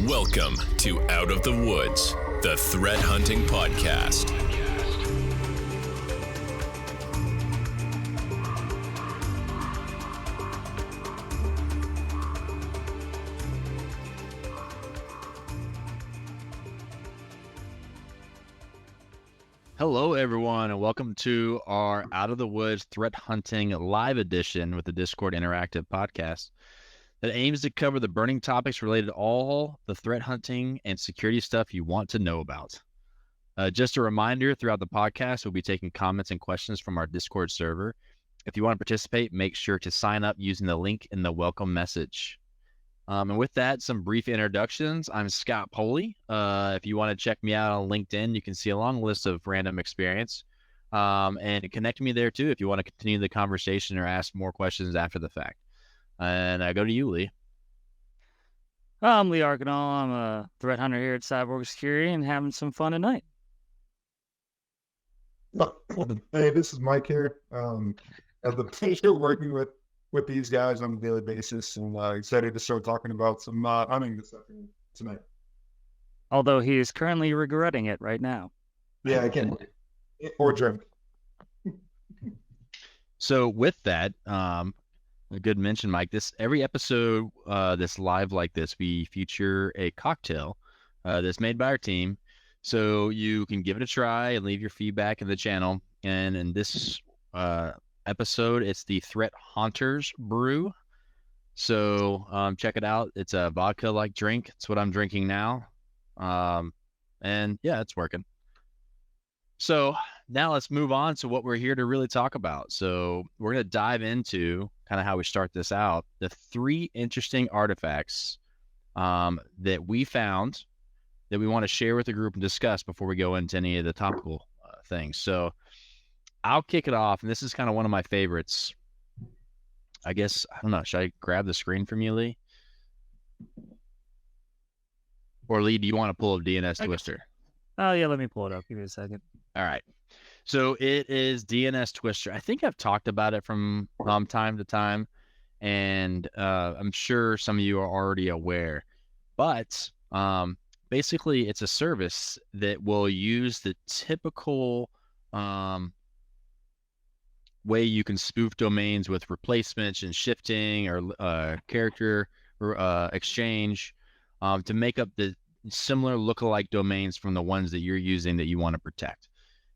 Welcome to Out of the Woods, the threat hunting podcast. Hello, everyone, and welcome to our Out of the Woods Threat Hunting Live Edition with the Discord Interactive podcast that aims to cover the burning topics related to all the threat hunting and security stuff you want to know about. Just a reminder, throughout the podcast, we'll be taking comments and questions from our Discord server. If you want to participate, make sure to sign up using the link in the welcome message. And with that, some brief introductions. I'm Scott Poley. If you want to check me out on LinkedIn, you can see a long list of random experience. And connect me there too if you want to continue the conversation or ask more questions after the fact. And I go to you, Lee. I'm Lee Arcanal. I'm a threat hunter here at Cyborg Security and having some fun tonight. Hey, this is Mike here. As the pleasure working with these guys on a daily basis, and excited to start talking about some hunting this afternoon tonight. Although he is currently regretting it right now. Yeah, I can. Or drink. So with that, a good mention, Mike. Every episode that's live like this, we feature a cocktail that's made by our team. So you can give it a try and leave your feedback in the channel. And in this episode, it's the Threat Hunters Brew. So check it out. It's a vodka-like drink. It's what I'm drinking now. And yeah, it's working. So now let's move on to what we're here to really talk about. So we're going to dive into kind of how we start this out. The three interesting artifacts that we found that we want to share with the group and discuss before we go into any of the topical things. So I'll kick it off. And this is kind of one of my favorites. I guess, I don't know. Should I grab the screen from you, Lee? Or Lee, do you want to pull up DNS Twister? Oh, yeah, let me pull it up. Give me a second. All right. So it is DNS Twister. I think I've talked about it from time to time, and I'm sure some of you are already aware. But basically, it's a service that will use the typical way you can spoof domains with replacements and shifting or character exchange to make up the similar lookalike domains from the ones that you're using that you want to protect.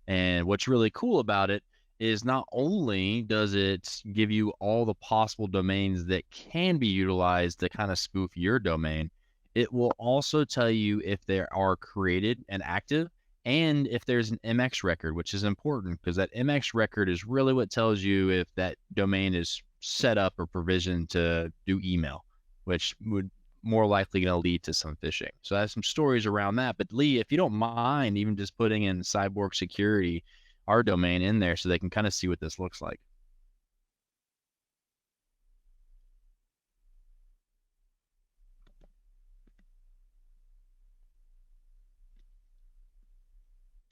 And what's really cool about it is not only does it give you all the possible domains that can be utilized to kind of spoof your domain, it will also tell you if they are created and active and if there's an INX record, which is important because that INX record is really what tells you if that domain is set up or provisioned to do email, which would more likely going to lead to some phishing. So I have some stories around that. But Lee, if you don't mind, even just putting in Cyborg Security, our domain in there so they can kind of see what this looks like.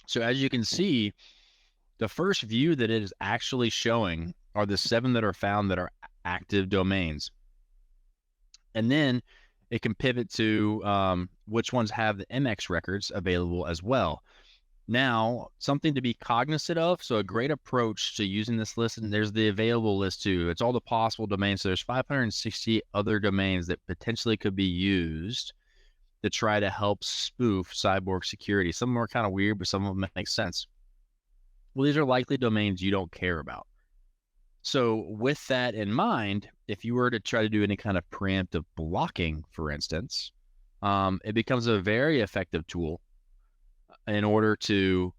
So as you can see, the first view that it is actually showing are the 7 that are found that are active domains. And then it can pivot to which ones have the INX records available as well. Now, something to be cognizant of. So a great approach to using this list, and there's the available list too. It's all the possible domains. So there's 560 other domains that potentially could be used to try to help spoof Cyborg Security. Some of them are kind of weird, but some of them make sense. Well, these are likely domains you don't care about. So with that in mind, if you were to try to do any kind of preemptive blocking, for instance, it becomes a very effective tool in order to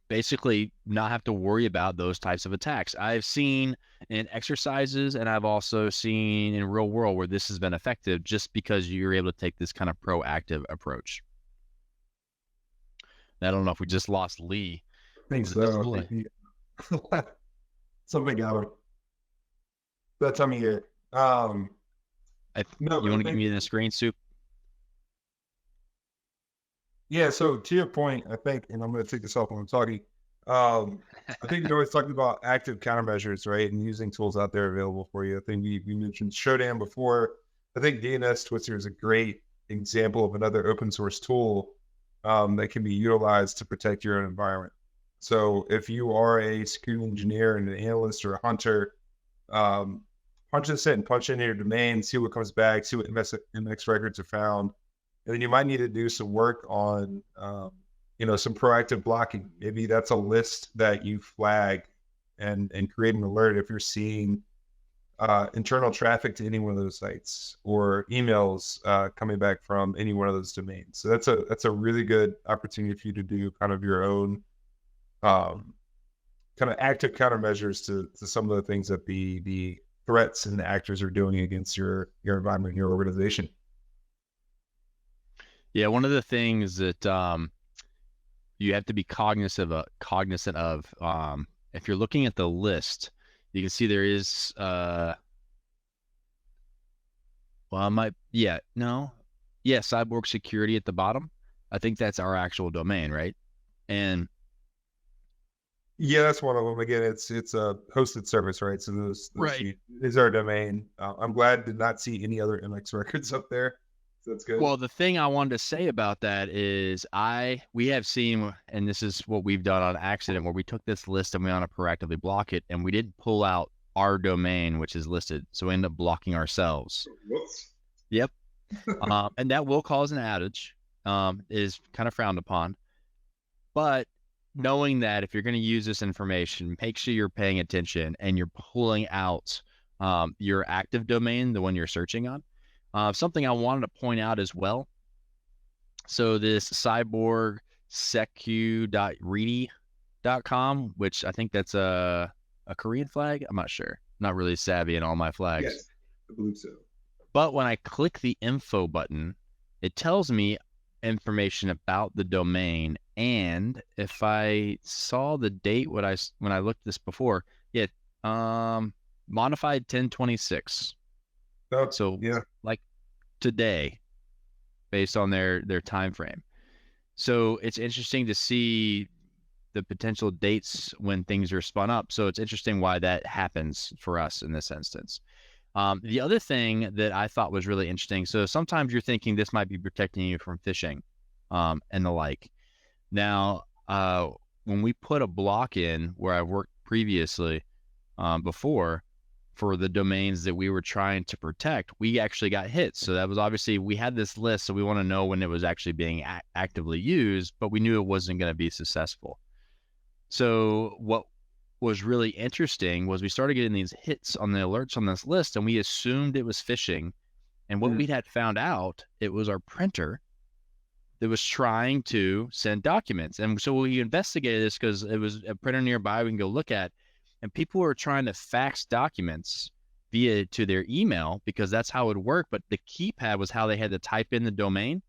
basically not have to worry about those types of attacks. I've seen in exercises and I've also seen in real world where this has been effective just because you're able to take this kind of proactive approach. I don't know if we just lost Lee. I think so. Something out of that time of year. You want to give me the screen, Soup? Yeah, so to your point, I think, and I'm going to take this off when I'm talking, I think you're always talking about active countermeasures, right? And using tools out there available for you. I think we mentioned Shodan before. I think DNS Twister is a great example of another open source tool that can be utilized to protect your own environment. So if you are a security engineer and an analyst or a hunter, punch this in, punch in your domain, see what comes back, see what INX records are found. And then you might need to do some work on, some proactive blocking. Maybe that's a list that you flag and create an alert if you're seeing internal traffic to any one of those sites or emails coming back from any one of those domains. So that's a really good opportunity for you to do kind of your own kind of active countermeasures to some of the things that the threats and the actors are doing against your environment, your organization. Yeah, one of the things that you have to be cognizant of, if you're looking at the list, you can see there is Cyborg Security at the bottom. I think that's our actual domain, right? And yeah, that's one of them. Again, it's a hosted service, right? So those right is our domain. I'm glad to not see any other INX records up there. So that's good. Well, the thing I wanted to say about that is we have seen, and this is what we've done on accident, where we took this list and we want to proactively block it, and we didn't pull out our domain, which is listed. So we end up blocking ourselves. Whoops. Yep. And that will cause an outage. Is kind of frowned upon. But knowing that if you're going to use this information, make sure you're paying attention and you're pulling out your active domain, the one you're searching on. Something I wanted to point out as well. So this cyborgsecu.ready.com, which I think that's a Korean flag. I'm not sure. Not really savvy in all my flags. Yes, I believe so. But when I click the info button, it tells me information about the domain. And if I saw the date when I looked this before, modified 1026. Oh, So yeah, like today, based on their time frame. So it's interesting to see the potential dates when things are spun up. So it's interesting why that happens for us in this instance. The other thing that I thought was really interesting, so sometimes you're thinking this might be protecting you from phishing and the like. Now, when we put a block in where I've worked previously before for the domains that we were trying to protect, we actually got hit. So that was obviously, we had this list, so we want to know when it was actually being actively used, but we knew it wasn't going to be successful. So what was really interesting was we started getting these hits on the alerts on this list, and we assumed it was phishing. And what we had found out, it was our printer that was trying to send documents. And so we investigated this because it was a printer nearby we can go look at, and people were trying to fax documents to their email because that's how it would work. But the keypad was how they had to type in the domain.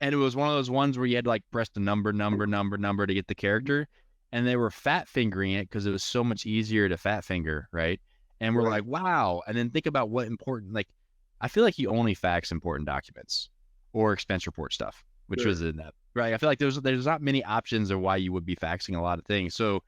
And it was one of those ones where you had to like press the number to get the character. And they were fat fingering it because it was so much easier to fat finger, right? And we're like, wow. And then think about what important, like, I feel like you only fax important documents or expense report stuff, which was in that, right? I feel like there's not many options of why you would be faxing a lot of things. So,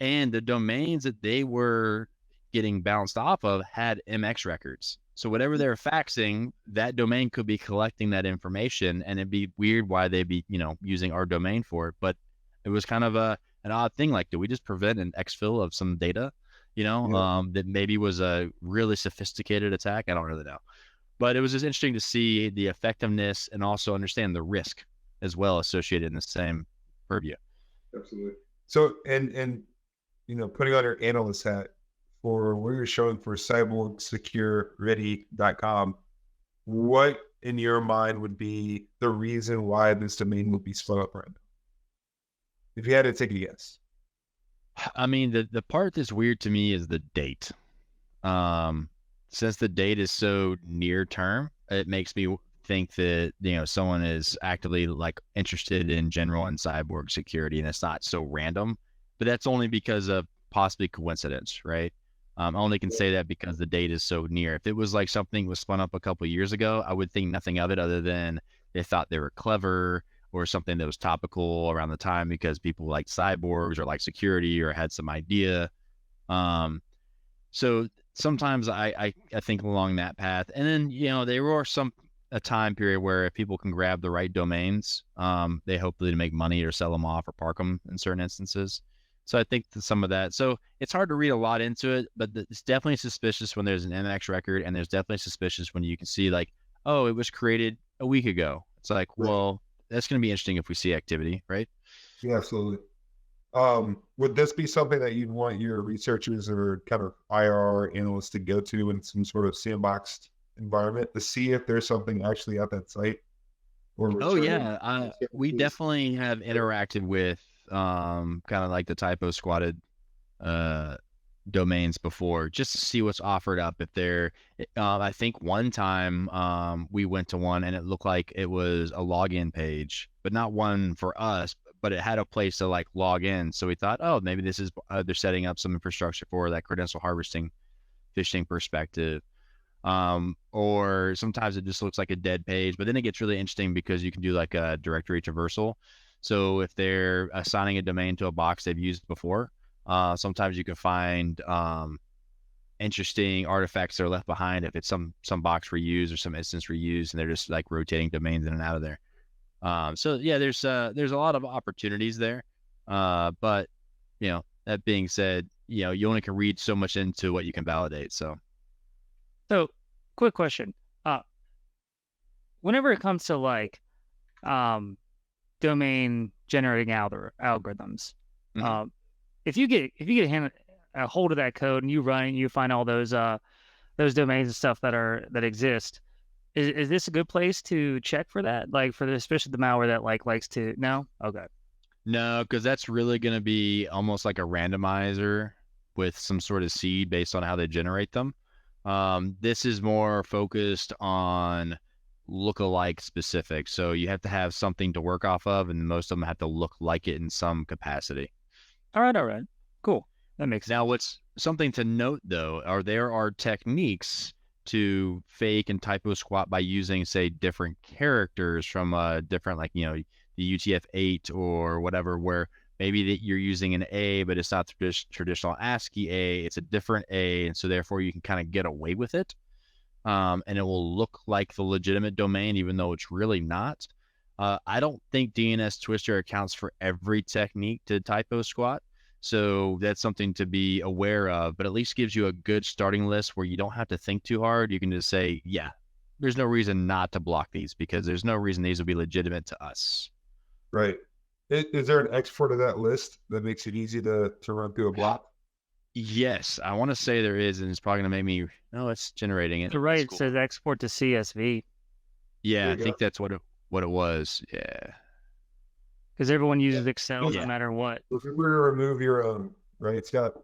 and the domains that they were getting bounced off of had INX records. So whatever they're faxing, that domain could be collecting that information, and it'd be weird why they'd be, using our domain for it. But it was kind of an odd thing. Like, do we just prevent an exfil of some data, that maybe was a really sophisticated attack? I don't really know. But it was just interesting to see the effectiveness and also understand the risk as well associated in the same purview. Absolutely. So, and putting on your analyst hat for what you're showing for cyborgsecureready.com, what in your mind would be the reason why this domain would be spun up right now? If you had to take a guess. I mean, the part that's weird to me is the date. Since the date is so near term, it makes me think that, someone is actively like interested in general in cyborg security, and it's not so random, but that's only because of possibly coincidence, right? I only can say that because the date is so near. If it was like something was spun up a couple of years ago, I would think nothing of it other than they thought they were clever or something that was topical around the time because people like cyborgs or like security or had some idea. So sometimes I think along that path. And then, there were a time period where if people can grab the right domains, they hopefully to make money or sell them off or park them in certain instances. So I think some of that. So it's hard to read a lot into it, but it's definitely suspicious when there's an INX record, and there's definitely suspicious when you can see like, oh, it was created a week ago. It's like, Right. well, that's going to be interesting if we see activity, right? Yeah, absolutely. Would this be something that you'd want your researchers or kind of IR analysts to go to in some sort of sandboxed environment to see if there's something actually at that site? Or Oh returning yeah, we definitely have interacted with kind of like the typo squatted domains before, just to see what's offered up. If they're, I think one time we went to one and it looked like it was a login page, but not one for us, but it had a place to like log in. So we thought, oh, maybe this is they're setting up some infrastructure for that credential harvesting, phishing perspective. Or sometimes it just looks like a dead page, but then it gets really interesting because you can do like a directory traversal. So if they're assigning a domain to a box they've used before, sometimes you can find interesting artifacts that are left behind if it's some box reused or some instance reused, and they're just like rotating domains in and out of there. So yeah, there's a lot of opportunities there. But that being said, you only can read so much into what you can validate. So quick question. Whenever it comes to like domain generating algorithms, Mhm. if you get a hold of that code and you run and you find all those domains and stuff that exist, is this a good place to check for that? Like especially the malware that likes to no? Okay. No, because that's really going to be almost like a randomizer with some sort of seed based on how they generate them. This is more focused on lookalike specific. So you have to have something to work off of, and most of them have to look like it in some capacity. All right. Cool. That makes sense. Now, what's something to note though, there are techniques to fake and typo squat by using, say, different characters from different, like, the UTF-8 or whatever, where maybe that you're using an A, but it's not traditional ASCII A, it's a different A, and so therefore you can kind of get away with it. And it will look like the legitimate domain, even though it's really not. I don't think DNS Twister accounts for every technique to typo squat. So that's something to be aware of, but at least gives you a good starting list where you don't have to think too hard. You can just say, yeah, there's no reason not to block these because there's no reason these will be legitimate to us. Right. Is there an export of that list that makes it easy to run through a block? Yes, I want to say there is, and it's probably going to make me, no, it's generating it. To right, That's it cool. says export to CSV. Yeah, There I you think go. that's what it was. Yeah. Because everyone uses Excel Yeah. no matter what. Remember to remove your own, right, Scott?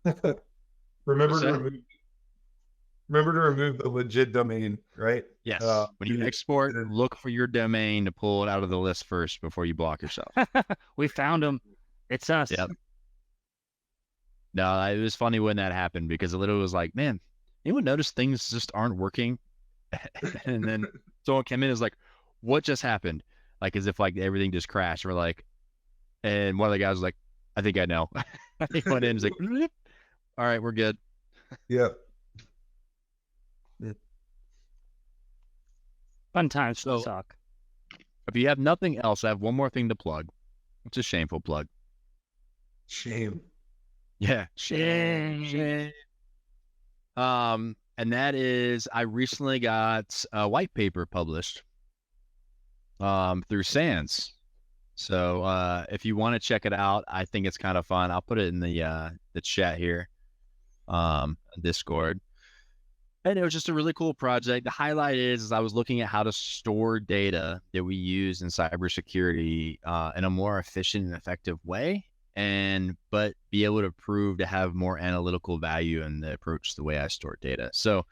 remember What's to that? remove the legit domain, right? Yes. Uh, When you and export, then- look for your domain to pull it out of the list first before you block yourself. We found them. It's us. Yep. No, it was funny when that happened because it literally was like, man, anyone notice things just aren't working? And then someone came in and was like, what just happened? Like as if like everything just crashed. We're like, and one of the guys was like, I think I know. He went in and was like, "Bloop. All right, we're good. Yeah. Fun times So- suck. If you have nothing else, I have one more thing to plug. It's a shameful plug. Shame. Yeah. Shame. And that is I recently got a white paper published through Sans. So if you want to check it out, I think it's kind of fun. I'll put it in the chat here, Discord. And it was just a really cool project. The highlight is I was looking at how to store data that we use in cybersecurity in a more efficient and effective way, but be able to prove to have more analytical value in the approach to the way I store data. So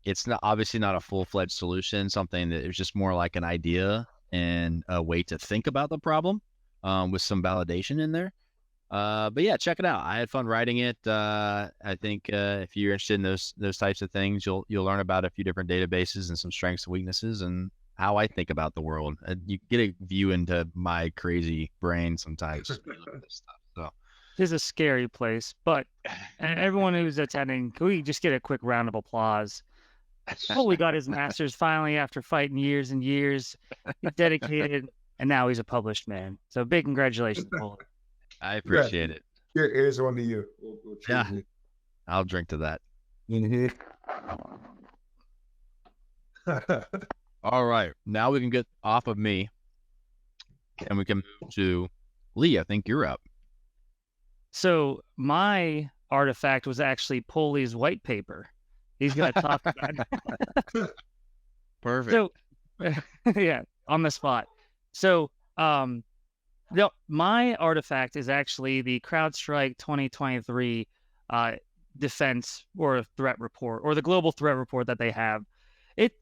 it's not obviously not a full-fledged solution, something that is just more like an idea and a way to think about the problem with some validation in there. But yeah, check it out. I had fun writing it. I think if you're interested in those types of things, you'll learn about a few different databases and some strengths and weaknesses and how I think about the world. You get a view into my crazy brain sometimes. This stuff. So is a scary place. But everyone who's attending, can we just get a quick round of applause? Foley got his master's finally after fighting years and years. He's dedicated, and now he's a published man. So big congratulations, Foley. I appreciate it. Here's one to you. Yeah. I'll drink to that. Mm-hmm. All right. Now we can get off of me and we can move to Lee. I think you're up. So my artifact was actually Polly's whitepaper. He's going to talk about it. Perfect. So, yeah, on the spot. So, no, my artifact is actually the CrowdStrike 2023 defense or threat report, or the global threat report that they have. It,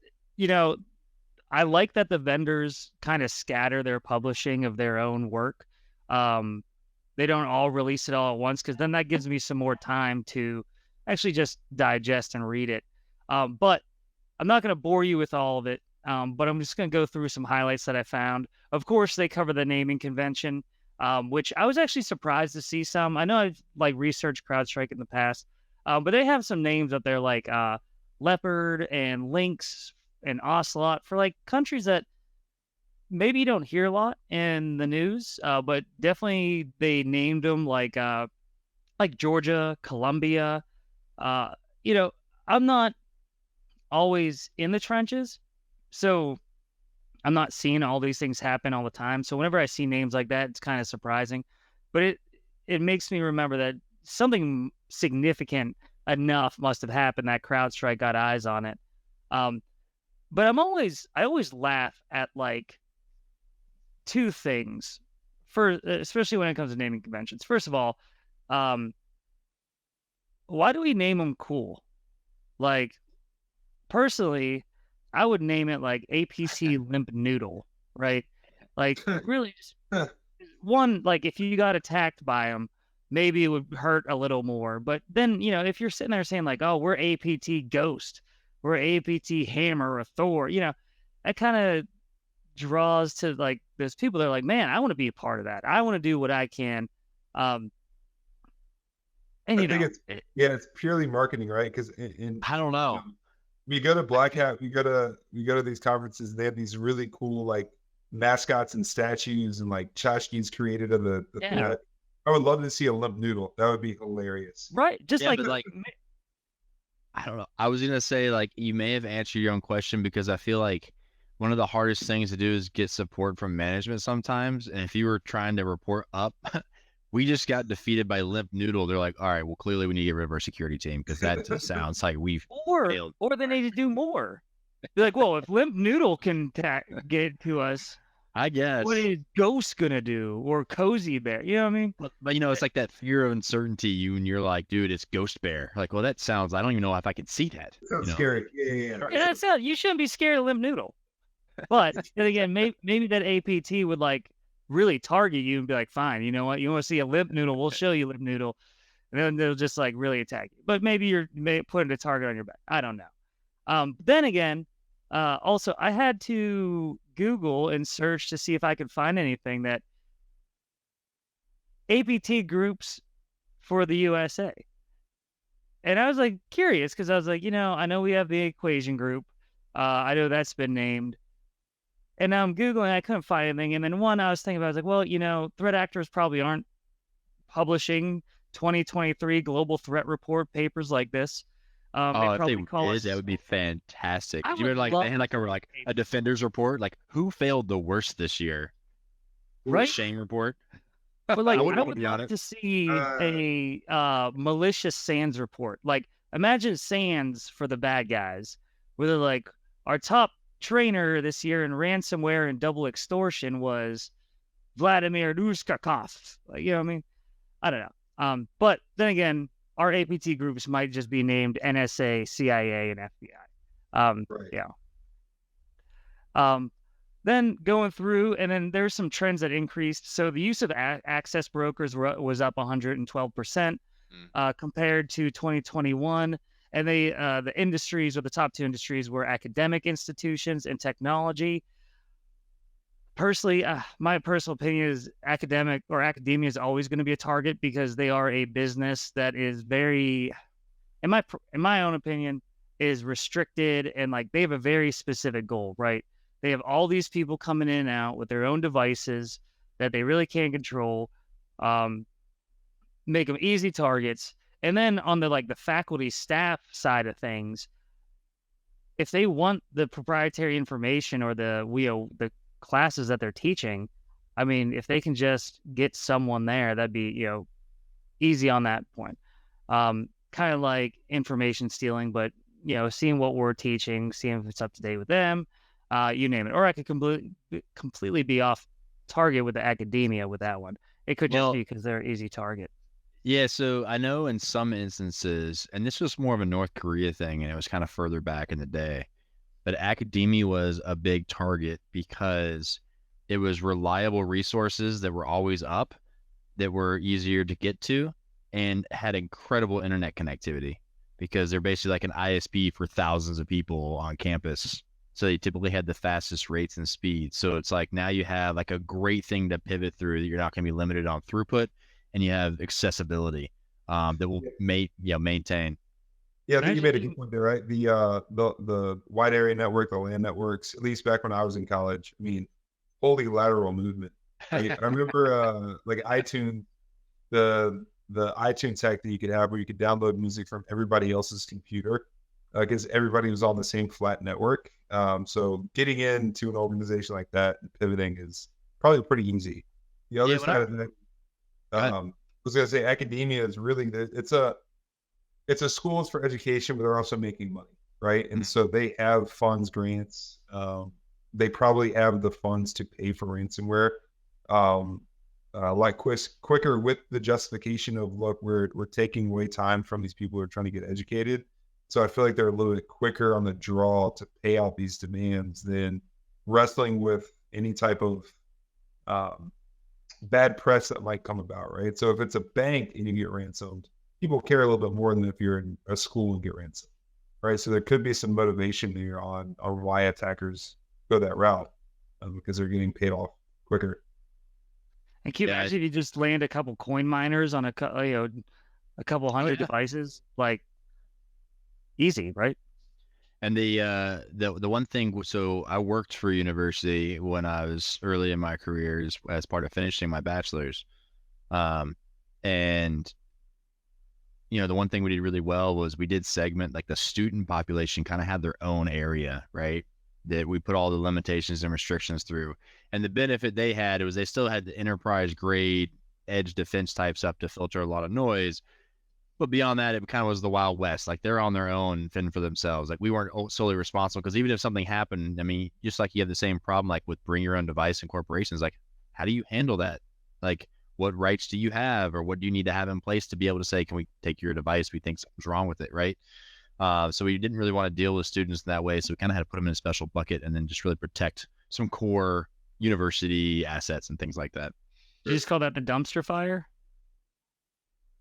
I like that the vendors kind of scatter their publishing of their own work. They don't all release it all at once, because then that gives me some more time to actually just digest and read it. But I'm not going to bore you with all of it. But I'm just going to go through some highlights that I found. Of course, they cover the naming convention, which I was actually surprised to see some. I know I've researched CrowdStrike in the past, but they have some names up there like Leopard and Lynx and Ocelot for countries that maybe you don't hear a lot in the news, but definitely they named them like Georgia, Colombia. I'm not always in the trenches, so I'm not seeing all these things happen all the time. So whenever I see names like that, it's kind of surprising, but it makes me remember that something significant enough must have happened that CrowdStrike got eyes on it. But I always laugh at two things, especially when it comes to naming conventions. First of all, why do we name them cool? Personally, I would name it APC Limp Noodle, right? Really just one, if you got attacked by them, maybe it would hurt a little more. But then, if you're sitting there saying oh, we're APT Ghost, we're APT Hammer or Thor, that kind of draws to those people that are man, I want to be a part of that. I want to do what I can. And I think it's purely marketing, right? Because I don't know. We go to Black Hat, we go to these conferences, and they have these really cool mascots and statues and tchotchkes created of the threat. I would love to see a limp noodle. That would be hilarious. Right. Just I don't know. I was gonna say you may have answered your own question, because I feel one of the hardest things to do is get support from management sometimes. And if you were trying to report up, we just got defeated by Limp Noodle. They're all right, well, clearly we need to get rid of our security team, because that just sounds like we've failed. Or they need to do more. They're well, if Limp Noodle can get to us, I guess, what is Ghost gonna do? Or Cozy Bear? You know what I mean? But it's that fear of uncertainty. And you're dude, it's Ghost Bear. Well, that sounds, I don't even know if I can see that. Sounds scary. Yeah. Yeah, you shouldn't be scared of Limp Noodle. But then again, maybe that APT would really target you and be fine, you know what? You want to see a Limp Noodle? We'll show you Limp Noodle. And then they'll just really attack you. But maybe you're putting a target on your back. I don't know. Then again, also I had to Google and search to see if I could find anything that APT groups for the USA. And I was curious, because I was I know we have the Equation group. I know that's been named. And now I'm Googling, I couldn't find anything. And then I was thinking about, well, threat actors probably aren't publishing 2023 global threat report papers like this. If they did, that would be fantastic. You would they had a defenders report, who failed the worst this year? Right? Shame report. But I would love to see a malicious SANS report. Imagine SANS for the bad guys, where they're our top trainer this year in ransomware and double extortion was Vladimir Duskakov. You know what I mean? I don't know. But then again, our APT groups might just be named NSA, CIA, and FBI. Right. Yeah. Then going through, and then there's some trends that increased. So the use of access brokers was up 112% compared to 2021. And the industries, or the top two industries, were academic institutions and technology. Personally, my personal opinion is academia is always going to be a target because they are a business that is very, in my own opinion, is restricted, and like they have a very specific goal, right? They have all these people coming in and out with their own devices that they really can't control, make them easy targets. And then on the faculty staff side of things, if they want the proprietary information or the classes that they're teaching, I mean, if they can just get someone there, that'd be, easy on that point. Kind of like information stealing, but, seeing what we're teaching, seeing if it's up to date with them, you name it. Or I could completely be off target with the academia with that one. It could just be because they're an easy target. Yeah, so I know in some instances, and this was more of a North Korea thing, and it was kind of further back in the day, but academia was a big target because it was reliable resources that were always up, that were easier to get to, and had incredible internet connectivity because they're basically like an ISP for thousands of people on campus. So they typically had the fastest rates and speeds. So it's like now you have like a great thing to pivot through that you're not going to be limited on throughput, and you have accessibility that will maintain. Yeah, I think you made a good point there, right? The wide area network, the LAN networks, at least back when I was in college, I mean, holy lateral movement. I remember like iTunes, the iTunes hack that you could have where you could download music from everybody else's computer because everybody was on the same flat network. So getting into an organization like that and pivoting is probably pretty easy. The other side of that, I was going to say academia is really, it's a schools for education, but they're also making money, right? And so they have funds, grants. They probably have the funds to pay for ransomware. Like quicker with the justification of, look, we're taking away time from these people who are trying to get educated. So I feel like they're a little bit quicker on the draw to pay out these demands than wrestling with any type of bad press that might come about, right? So if it's a bank and you get ransomed, people care a little bit more than if you're in a school and get ransomed, right? So there could be some motivation there on why attackers go that route because they're getting paid off quicker. And can you imagine if you just land a couple coin miners on a couple hundred devices, like easy, right? And the one thing, so I worked for a university when I was early in my career as part of finishing my bachelor's, and the one thing we did really well was we did segment, like the student population kind of had their own area, right? That we put all the limitations and restrictions through. And the benefit they had was they still had the enterprise grade edge defense types up to filter a lot of noise. But beyond that, it kind of was the Wild West. Like they're on their own, fending for themselves. Like we weren't solely responsible because even if something happened, I mean, just like you have the same problem, like with bring your own device and corporations, like how do you handle that? Like what rights do you have, or what do you need to have in place to be able to say, can we take your device? We think something's wrong with it, right? So we didn't really want to deal with students in that way. So we kind of had to put them in a special bucket and then just really protect some core university assets and things like that. You just call that the dumpster fire?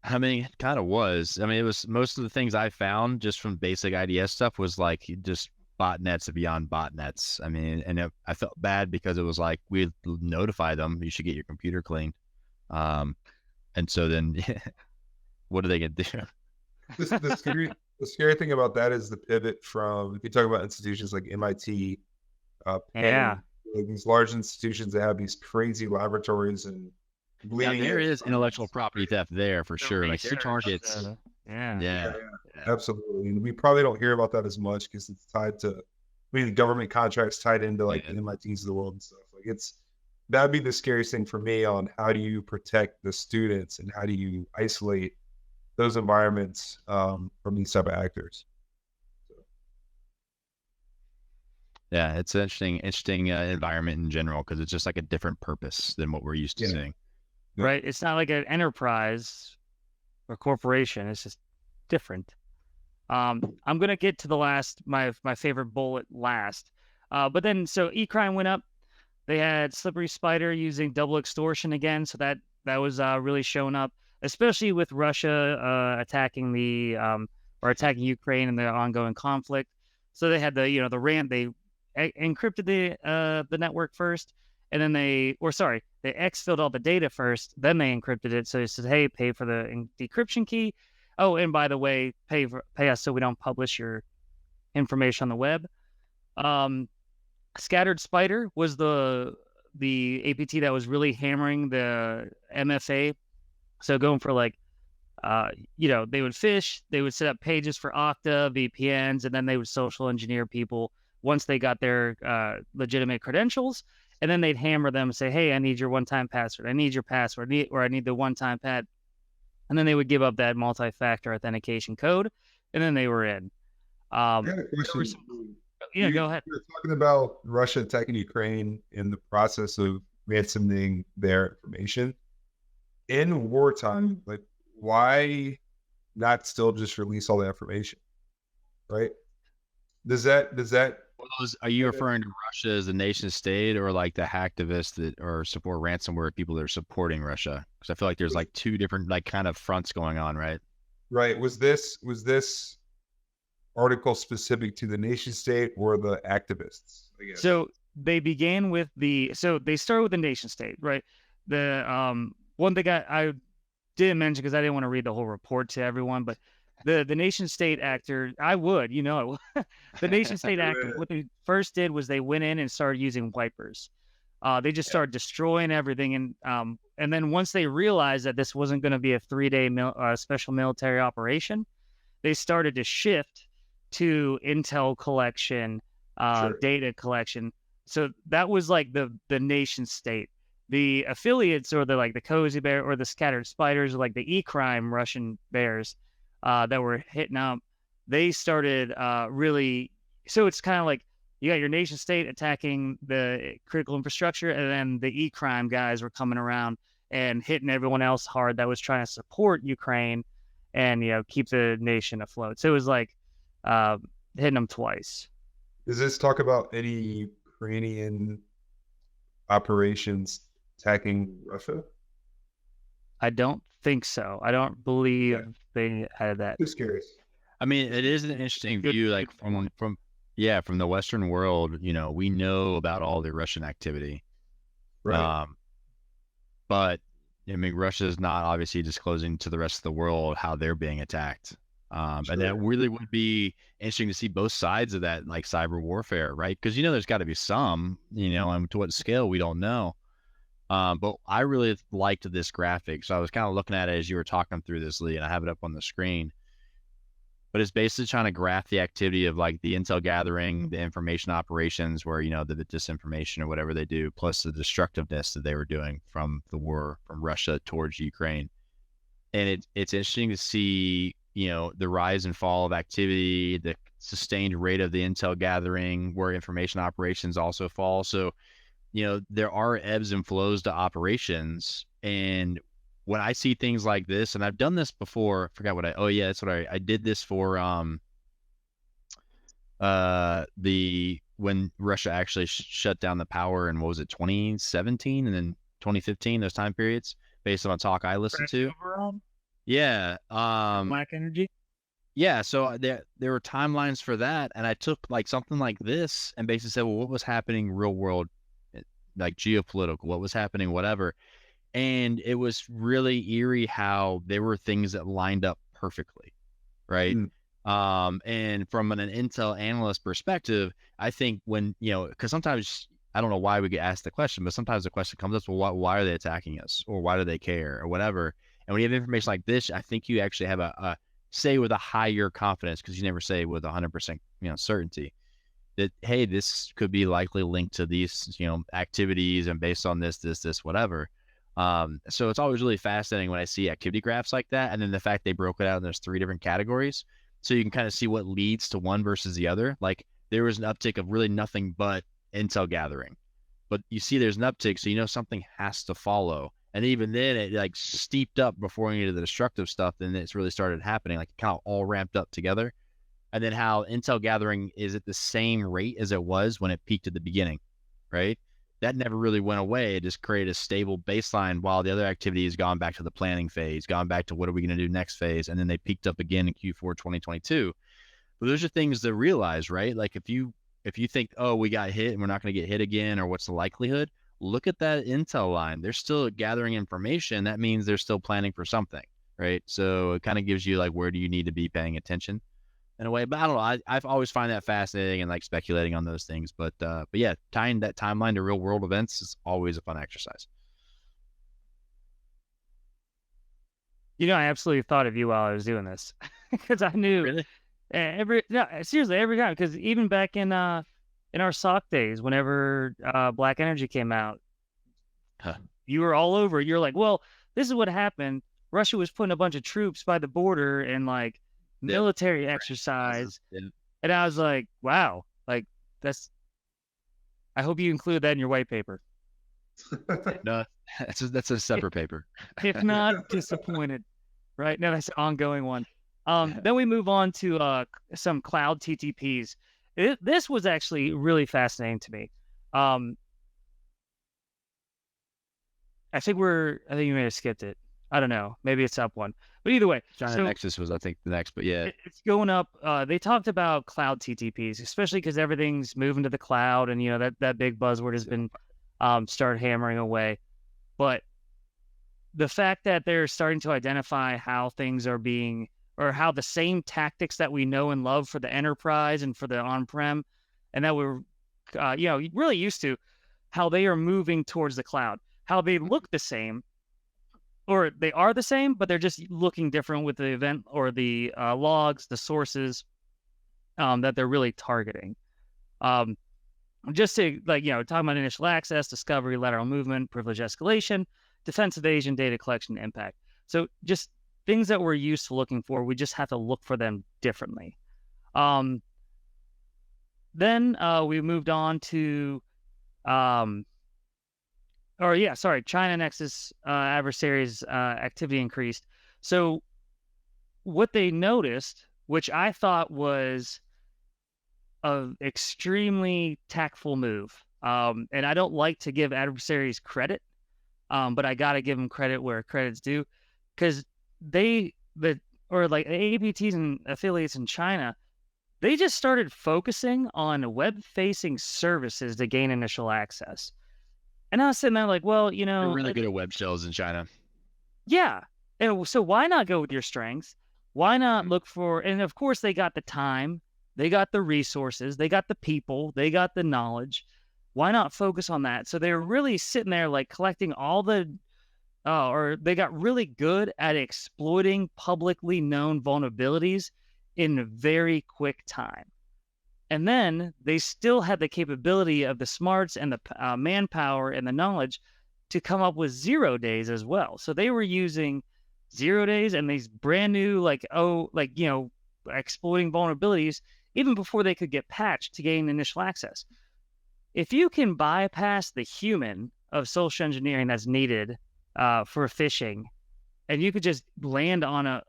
I mean, it kind of was. I mean, it was most of the things I found just from basic IDS stuff was like just botnets beyond botnets. I mean, and I felt bad because it was like we'd notify them, you should get your computer cleaned. And so then what are they going to do? The scary thing about that is the pivot from, if you talk about institutions like MIT, like these large institutions that have these crazy laboratories and there is intellectual property theft there for sure. Like your targets. Yeah, absolutely. And we probably don't hear about that as much because it's tied to, government contracts tied into like the MITs of the world and stuff. Like that'd be the scariest thing for me on how do you protect the students and how do you isolate those environments from these type of actors. Yeah, it's an interesting environment in general because it's just like a different purpose than what we're used to seeing. Right. It's not like an enterprise or corporation. It's just different. I'm going to get to the last, my favorite bullet last. But then, so e-crime went up. They had Slippery Spider using double extortion again. So that was really showing up, especially with Russia attacking attacking Ukraine and the ongoing conflict. So they had the RAM, they encrypted the network first, and then they exfilled all the data first, then they encrypted it. So they said, hey, pay for the decryption key. Oh, and by the way, pay us so we don't publish your information on the web. Scattered Spider was the APT that was really hammering the MFA. So going for like, they would phish, they would set up pages for Okta, VPNs, and then they would social engineer people once they got their legitimate credentials. And then they'd hammer them and say, hey, I need your one-time password. I need your password, or I need the one-time pad. And then they would give up that multi-factor authentication code, and then they were in. I got a question. Go ahead. You're talking about Russia attacking Ukraine in the process of ransoming their information. In wartime, like, why not still just release all the information, right? Does that Are you referring to Russia as a nation state, or like the hacktivists that or support ransomware people that are supporting Russia? Because I feel like there's like two different like kind of fronts going on, right? Right. Was this article specific to the nation state or the activists, I guess? So they began with they started with the nation state, right? The one thing I didn't mention because I didn't want to read the whole report to everyone, but the nation state actor, I would, the nation state actor, what they first did was they went in and started using wipers. They just started destroying everything. And then once they realized that this wasn't going to be a 3-day special military operation, they started to shift to intel collection, data collection. So that was like the nation state. The affiliates, or the Cozy Bear or the Scattered Spiders, or like the e-crime Russian bears that were hitting up, they started really. So it's kind of like you got your nation state attacking the critical infrastructure, and then the e-crime guys were coming around and hitting everyone else hard that was trying to support Ukraine and keep the nation afloat. So it was like hitting them twice. Does this talk about any Ukrainian operations attacking Russia? I don't think so. I don't believe they had that. Just curious. I mean, it is an interesting view, like from the Western world. We know about all the Russian activity, Right? But I mean, Russia is not obviously disclosing to the rest of the world how they're being attacked. And that really would be interesting to see both sides of that, like cyber warfare, right? Because there's got to be some, and to what scale we don't know. But I really liked this graphic, so I was kind of looking at it as you were talking through this, Lee, and I have it up on the screen. But it's basically trying to graph the activity of like the intel gathering, the information operations, where the disinformation or whatever they do, plus the destructiveness that they were doing from the war from Russia towards Ukraine. And it's interesting to see the rise and fall of activity, the sustained rate of the intel gathering, where information operations also fall. So there are ebbs and flows to operations. And when I see things like this, and I've done this before, I forgot that's what I did this for when Russia actually shut down the power in, what was it, 2017 and then 2015, those time periods, based on a talk I listened to. Yeah. Black energy. Yeah, so there were timelines for that, and I took like something like this and basically said, well, what was happening real world, like geopolitical, what was happening, whatever. And it was really eerie how there were things that lined up perfectly, right? And from an intel analyst perspective, I think when, because sometimes, I don't know why we get asked the question, but sometimes the question comes up, well, why are they attacking us, or why do they care, or whatever. And when you have information like this, I think you actually have a say with a higher confidence, because you never say with 100% certainty that, hey, this could be likely linked to these activities, and based on this, whatever. So it's always really fascinating when I see activity graphs like that, and then the fact they broke it out and there's 3 different categories, so you can kind of see what leads to one versus the other. Like there was an uptick of really nothing but intel gathering, but you see there's an uptick, so something has to follow. And even then it like steeped up before we get to the destructive stuff, then it's really started happening, like kind of all ramped up together. And then how intel gathering is at the same rate as it was when it peaked at the beginning, right? That never really went away. It just created a stable baseline, while the other activity has gone back to the planning phase, gone back to what are we going to do next phase. And then they peaked up again in Q4 2022. But those are things to realize, right? Like if you think, oh, we got hit and we're not going to get hit again, or what's the likelihood? look at that intel line. They're still gathering information. That means they're still planning for something, right? So it kind of gives you like, where do you need to be paying attention in a way? But I don't know. I've always find that fascinating and like speculating on those things. But yeah, tying that timeline to real world events is always a fun exercise. I absolutely thought of you while I was doing this because I knew Really? seriously, every time. Because even back in our SOC days, whenever Black Energy came out, you were all over. You're like, well, this is what happened. Russia was putting a bunch of troops by the border and like military exercise. And I was like, wow, like I hope you include that in your white paper. No, that's a separate paper. If not, disappointed. Right? No, that's an ongoing one. Then we move on to some cloud TTPs. This was actually really fascinating to me. I think you may have skipped it. I don't know. Maybe it's up one. But either way. China Nexus was, I think, the next, but yeah. It's going up. They talked about cloud TTPs, especially because everything's moving to the cloud, and that big buzzword has been start hammering away. But the fact that they're starting to identify how things are being, or how the same tactics that we know and love for the enterprise and for the on-prem, and that we're really used to, how they are moving towards the cloud, how they look the same, or they are the same, but they're just looking different with the event or the logs, the sources that they're really targeting. Just to talking about initial access, discovery, lateral movement, privilege escalation, defense evasion, data collection, impact. So just things that we're used to looking for, we just have to look for them differently. Then we moved on to, China Nexus adversaries activity increased. So what they noticed, which I thought was an extremely tactful move, and I don't like to give adversaries credit, but I got to give them credit where credit's due, because the APTs and affiliates in China, they just started focusing on web-facing services to gain initial access. And I was sitting there like, well, they're really good at web shells in China. Yeah. And so why not go with your strengths? Why not look for, and of course they got the time, they got the resources, they got the people, they got the knowledge. Why not focus on that? So they were really sitting there like collecting all the, or they got really good at exploiting publicly known vulnerabilities in a very quick time. And then they still had the capability of the smarts and the manpower and the knowledge to come up with 0 days as well. So they were using 0 days and these brand new, exploiting vulnerabilities even before they could get patched to gain initial access. If you can bypass the human of social engineering that's needed for phishing, and you could just land on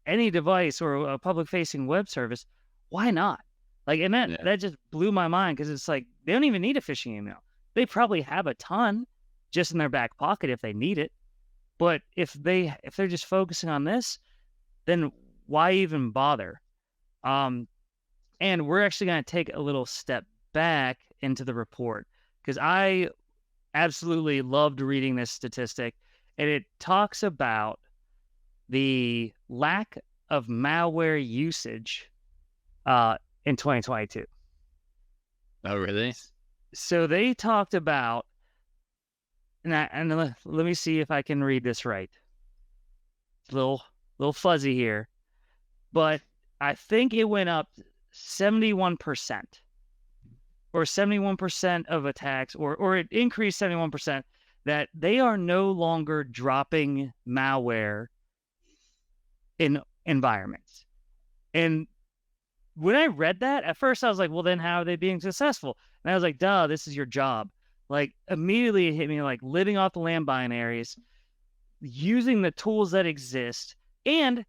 any device or a public-facing web service, why not? And that just blew my mind, because it's like they don't even need a phishing email. They probably have a ton just in their back pocket if they need it. But if they're just focusing on this, then why even bother? And we're actually going to take a little step back into the report, because I absolutely loved reading this statistic, and it talks about the lack of malware usage in 2022. Oh, really? So they talked about, and let me see if I can read this right. It's a little fuzzy here, but I think it went up 71%, or 71% of attacks, or it increased 71%, that they are no longer dropping malware in environments. And when I read that, at first I was like, well, then how are they being successful? And I was like, duh, this is your job. Immediately it hit me, living off the land binaries, using the tools that exist, and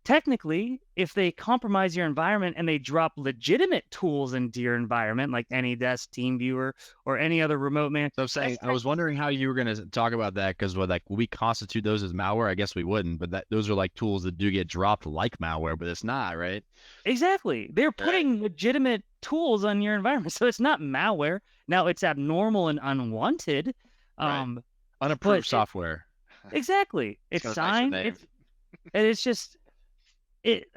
technically, if they compromise your environment and they drop legitimate tools into your environment, like AnyDesk, TeamViewer, or any other remote man. So I'm saying, I was wondering how you were going to talk about that, because like we constitute those as malware. I guess we wouldn't, but those are like tools that do get dropped like malware, but it's not, right? Exactly. They're putting legitimate tools on your environment, so it's not malware. Now it's abnormal and unwanted. Unapproved software. Exactly. It's signed. And it's just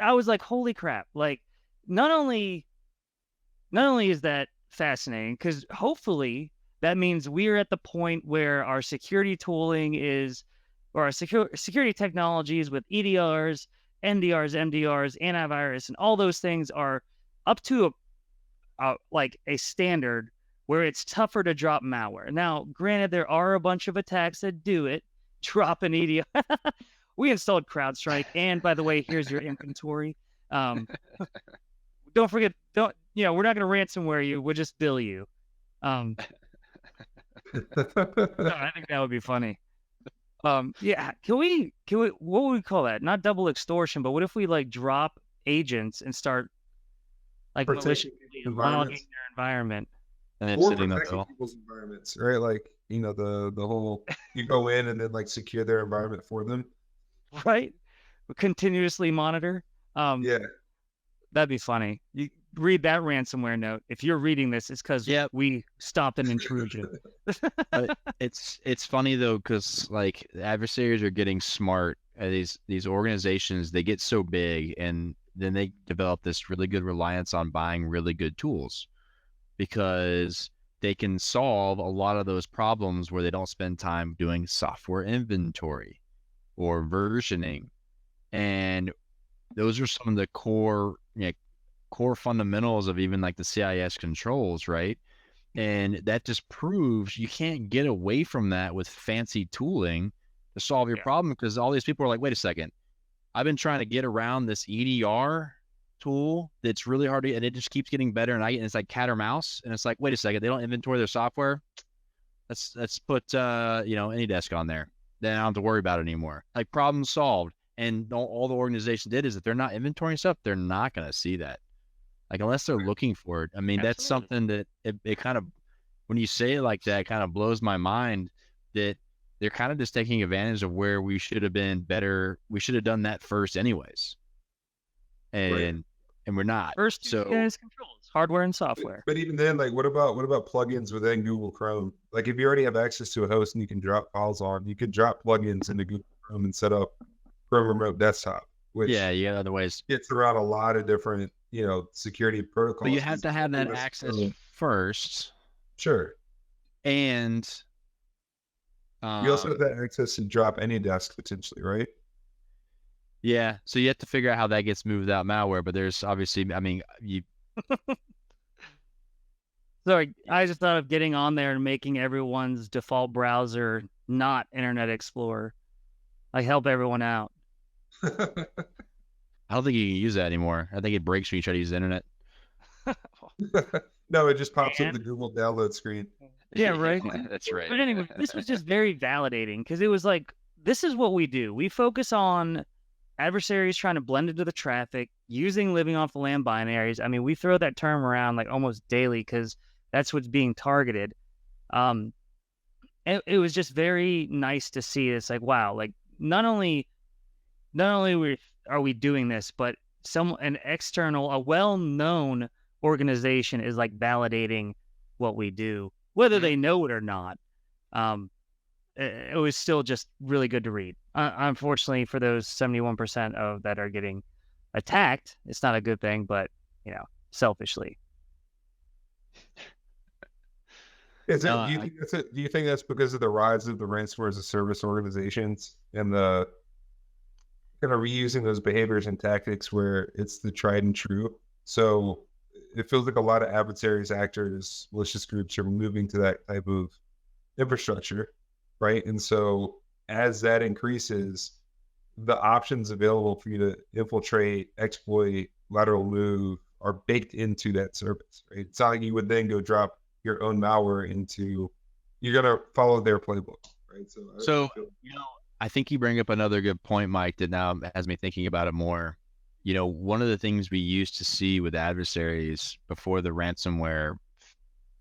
I was like, holy crap. Like, not only is that fascinating, because hopefully that means we're at the point where our security tooling is, or our security technologies with EDRs, NDRs, MDRs, antivirus, and all those things are up to like a standard where it's tougher to drop malware. Now, granted, there are a bunch of attacks that do it, drop an EDR. We installed CrowdStrike, and by the way, here's your inventory. Don't forget, we're not going to ransomware you. We'll just bill you. No, I think that would be funny. Yeah, can we, what would we call that? Not double extortion, but what if we like drop agents and start like logging their environment? And then or sitting protecting people's environments, right? Like, the whole, you go in and then like secure their environment for them. Right? Continuously monitor. Yeah. That'd be funny. You read that ransomware note. If you're reading this, it's because we stopped an intrusion. It's funny though, because like adversaries are getting smart at these organizations. They get so big, and then they develop this really good reliance on buying really good tools, because they can solve a lot of those problems where they don't spend time doing software inventory or versioning. And those are some of the core fundamentals of even like the CIS controls, right? And that just proves you can't get away from that with fancy tooling to solve your problem, because all these people are like, wait a second, I've been trying to get around this EDR tool that's really hard to, and it just keeps getting better, and it's like cat or mouse, and it's like, wait a second, they don't inventory their software. Let's put AnyDesk on there. Then I don't have to worry about it anymore. Like, problem solved. And all the organization did is, if they're not inventorying stuff, they're not going to see that. Like, unless they're looking for it. I mean, that's something that it kind of, when you say it like that, kind of blows my mind that they're kind of just taking advantage of where we should have been better. We should have done that first anyways. And we're not. First, so controls, hardware and software. But even then, like, what about plugins within Google Chrome? Like, if you already have access to a host and you can drop files on, you could drop plugins into Google Chrome and set up Chrome Remote Desktop. Which you got other ways. Gets around a lot of different, security protocols. But you have to have that access first. Sure. And you also have that access to drop AnyDesk potentially, right? Yeah, so you have to figure out how that gets moved out malware, but there's obviously, I mean, you... Sorry, I just thought of getting on there and making everyone's default browser not Internet Explorer. I help everyone out. I don't think you can use that anymore. I think it breaks when you try to use the internet. No, it just pops up the Google download screen. Yeah, right. That's right. But anyway, this was just very validating, because it was like, this is what we do. We focus on adversaries trying to blend into the traffic, using living off the land binaries. I mean, we throw that term around like almost daily, because that's what's being targeted. It was just very nice to see. It's like, wow, like not only are we doing this, but an external, a well-known organization is like validating what we do, whether they know it or not. It was still just really good to read. Unfortunately, for those 71% of that are getting attacked, it's not a good thing, but selfishly. Do you think that's because of the rise of the ransomware as a service organizations and the kind of reusing those behaviors and tactics where it's the tried and true? So it feels like a lot of adversaries, actors, malicious groups are moving to that type of infrastructure, right? And so as that increases, the options available for you to infiltrate, exploit, lateral move are baked into that service, right? It's not like you would then go drop your own malware into, you're going to follow their playbook, right? So I think you bring up another good point, Mike, that now has me thinking about it more. one of the things we used to see with adversaries before the ransomware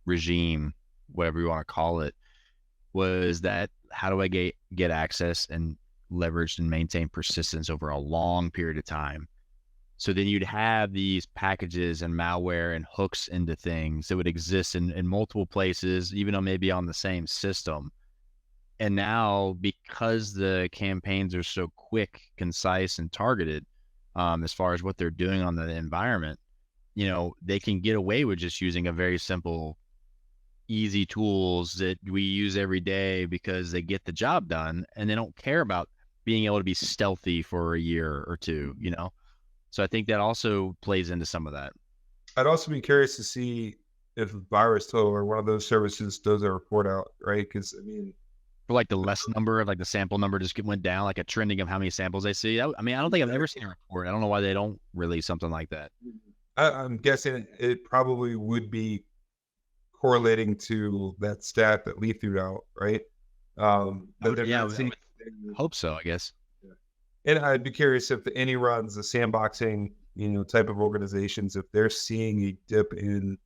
regime, whatever you want to call it, was that how do I get access and leverage and maintain persistence over a long period of time? So then you'd have these packages and malware and hooks into things that would exist in multiple places, even though maybe on the same system. And now, because the campaigns are so quick, concise, and targeted, as far as what they're doing on the environment, they can get away with just using a very simple, easy tools that we use every day because they get the job done, and they don't care about being able to be stealthy for a year or two, So I think that also plays into some of that. I'd also be curious to see if VirusTotal or one of those services does a report out, right? Because for like the less number of like the sample number just went down, like a trending of how many samples they see. I don't think I've ever seen a report. I don't know why they don't release something like that. I'm guessing it probably would be correlating to that stat that Lee threw out, right? I would hope so, I guess. And I'd be curious if any runs, the sandboxing, type of organizations, if they're seeing a dip in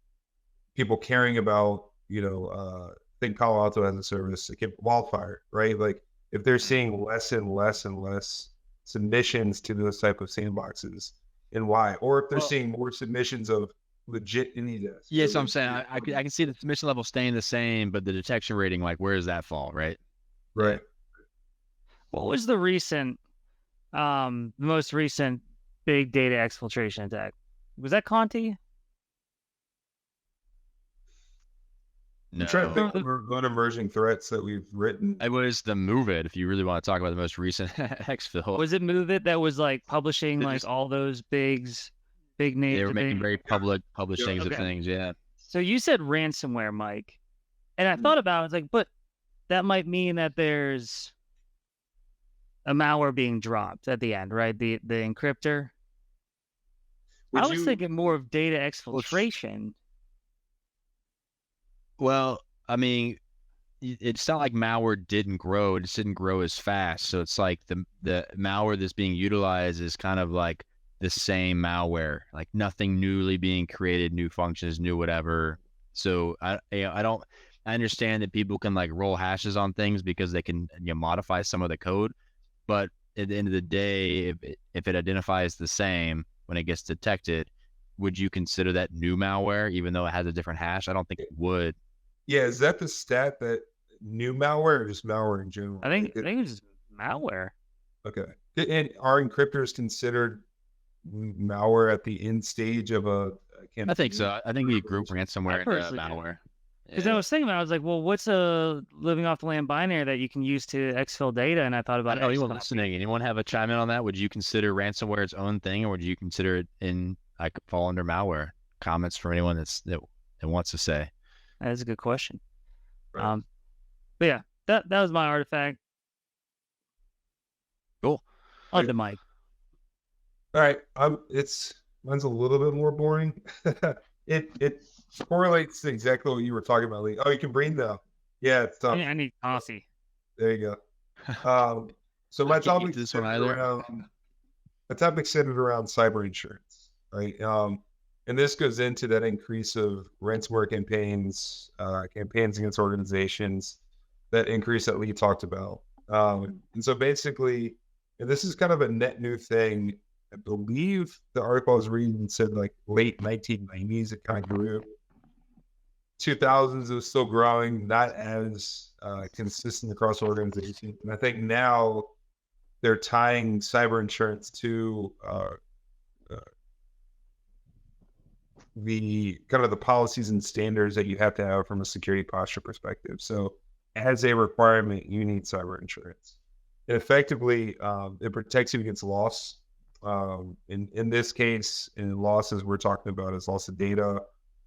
people caring about, I think Palo Alto has a service, Wildfire, right? Like if they're seeing less and less and less submissions to those type of sandboxes, and why, or if they're seeing more submissions of legit AnyDesk. Yeah, so I'm saying I can see the submission level staying the same, but the detection rating, like where does that fall, right? Right. What was the most recent big data exfiltration attack? Was that Conti? No. I'm trying to think of emerging threats that we've written. It was the Move It, if you really want to talk about the most recent exfil. Was it Move It that was like publishing all those big names? They were making very public publishings of things, yeah. So you said ransomware, Mike. And I thought about it, I was like, but that might mean that there's a malware being dropped at the end, right? The encryptor. I was thinking more of data exfiltration. Well, it's not like malware didn't grow. It just didn't grow as fast. So it's like the malware that's being utilized is kind of like the same malware, like nothing newly being created, new functions, new whatever. So I understand that people can like roll hashes on things because they can modify some of the code. But at the end of the day, if it identifies the same when it gets detected, would you consider that new malware, even though it has a different hash? I don't think it would. Yeah, is that the stat, that new malware, or just malware in general? I think it's malware. Okay. And are encryptors considered malware at the end stage of a campaign? I think so. I think we group ransomware into malware. Because I was thinking about it, I was like, well, what's a living off the land binary that you can use to exfil data? And I thought about it. Anyone listening, anyone have a chime in on that? Would you consider ransomware its own thing, or would you consider it fall under malware? Comments from anyone that wants to say. That's a good question. Right. But yeah, that was my artifact. Cool. On the mic. All right. Mine's a little bit more boring. It correlates to exactly what you were talking about, Lee. Oh, you can breathe now. Yeah, it's tough. I need coffee. There you go. So my topic is around cyber insurance, right? And this goes into that increase of ransomware campaigns against organizations, that increase that Lee talked about. And so basically, and this is kind of a net new thing. I believe the article I was reading said like late 1990s, it kind of grew. 2000s, it was still growing, not as consistent across organizations. And I think now they're tying cyber insurance to the kind of the policies and standards that you have to have from a security posture perspective. So as a requirement, you need cyber insurance. And effectively, it protects you against loss. In this case, in losses we're talking about is loss of data,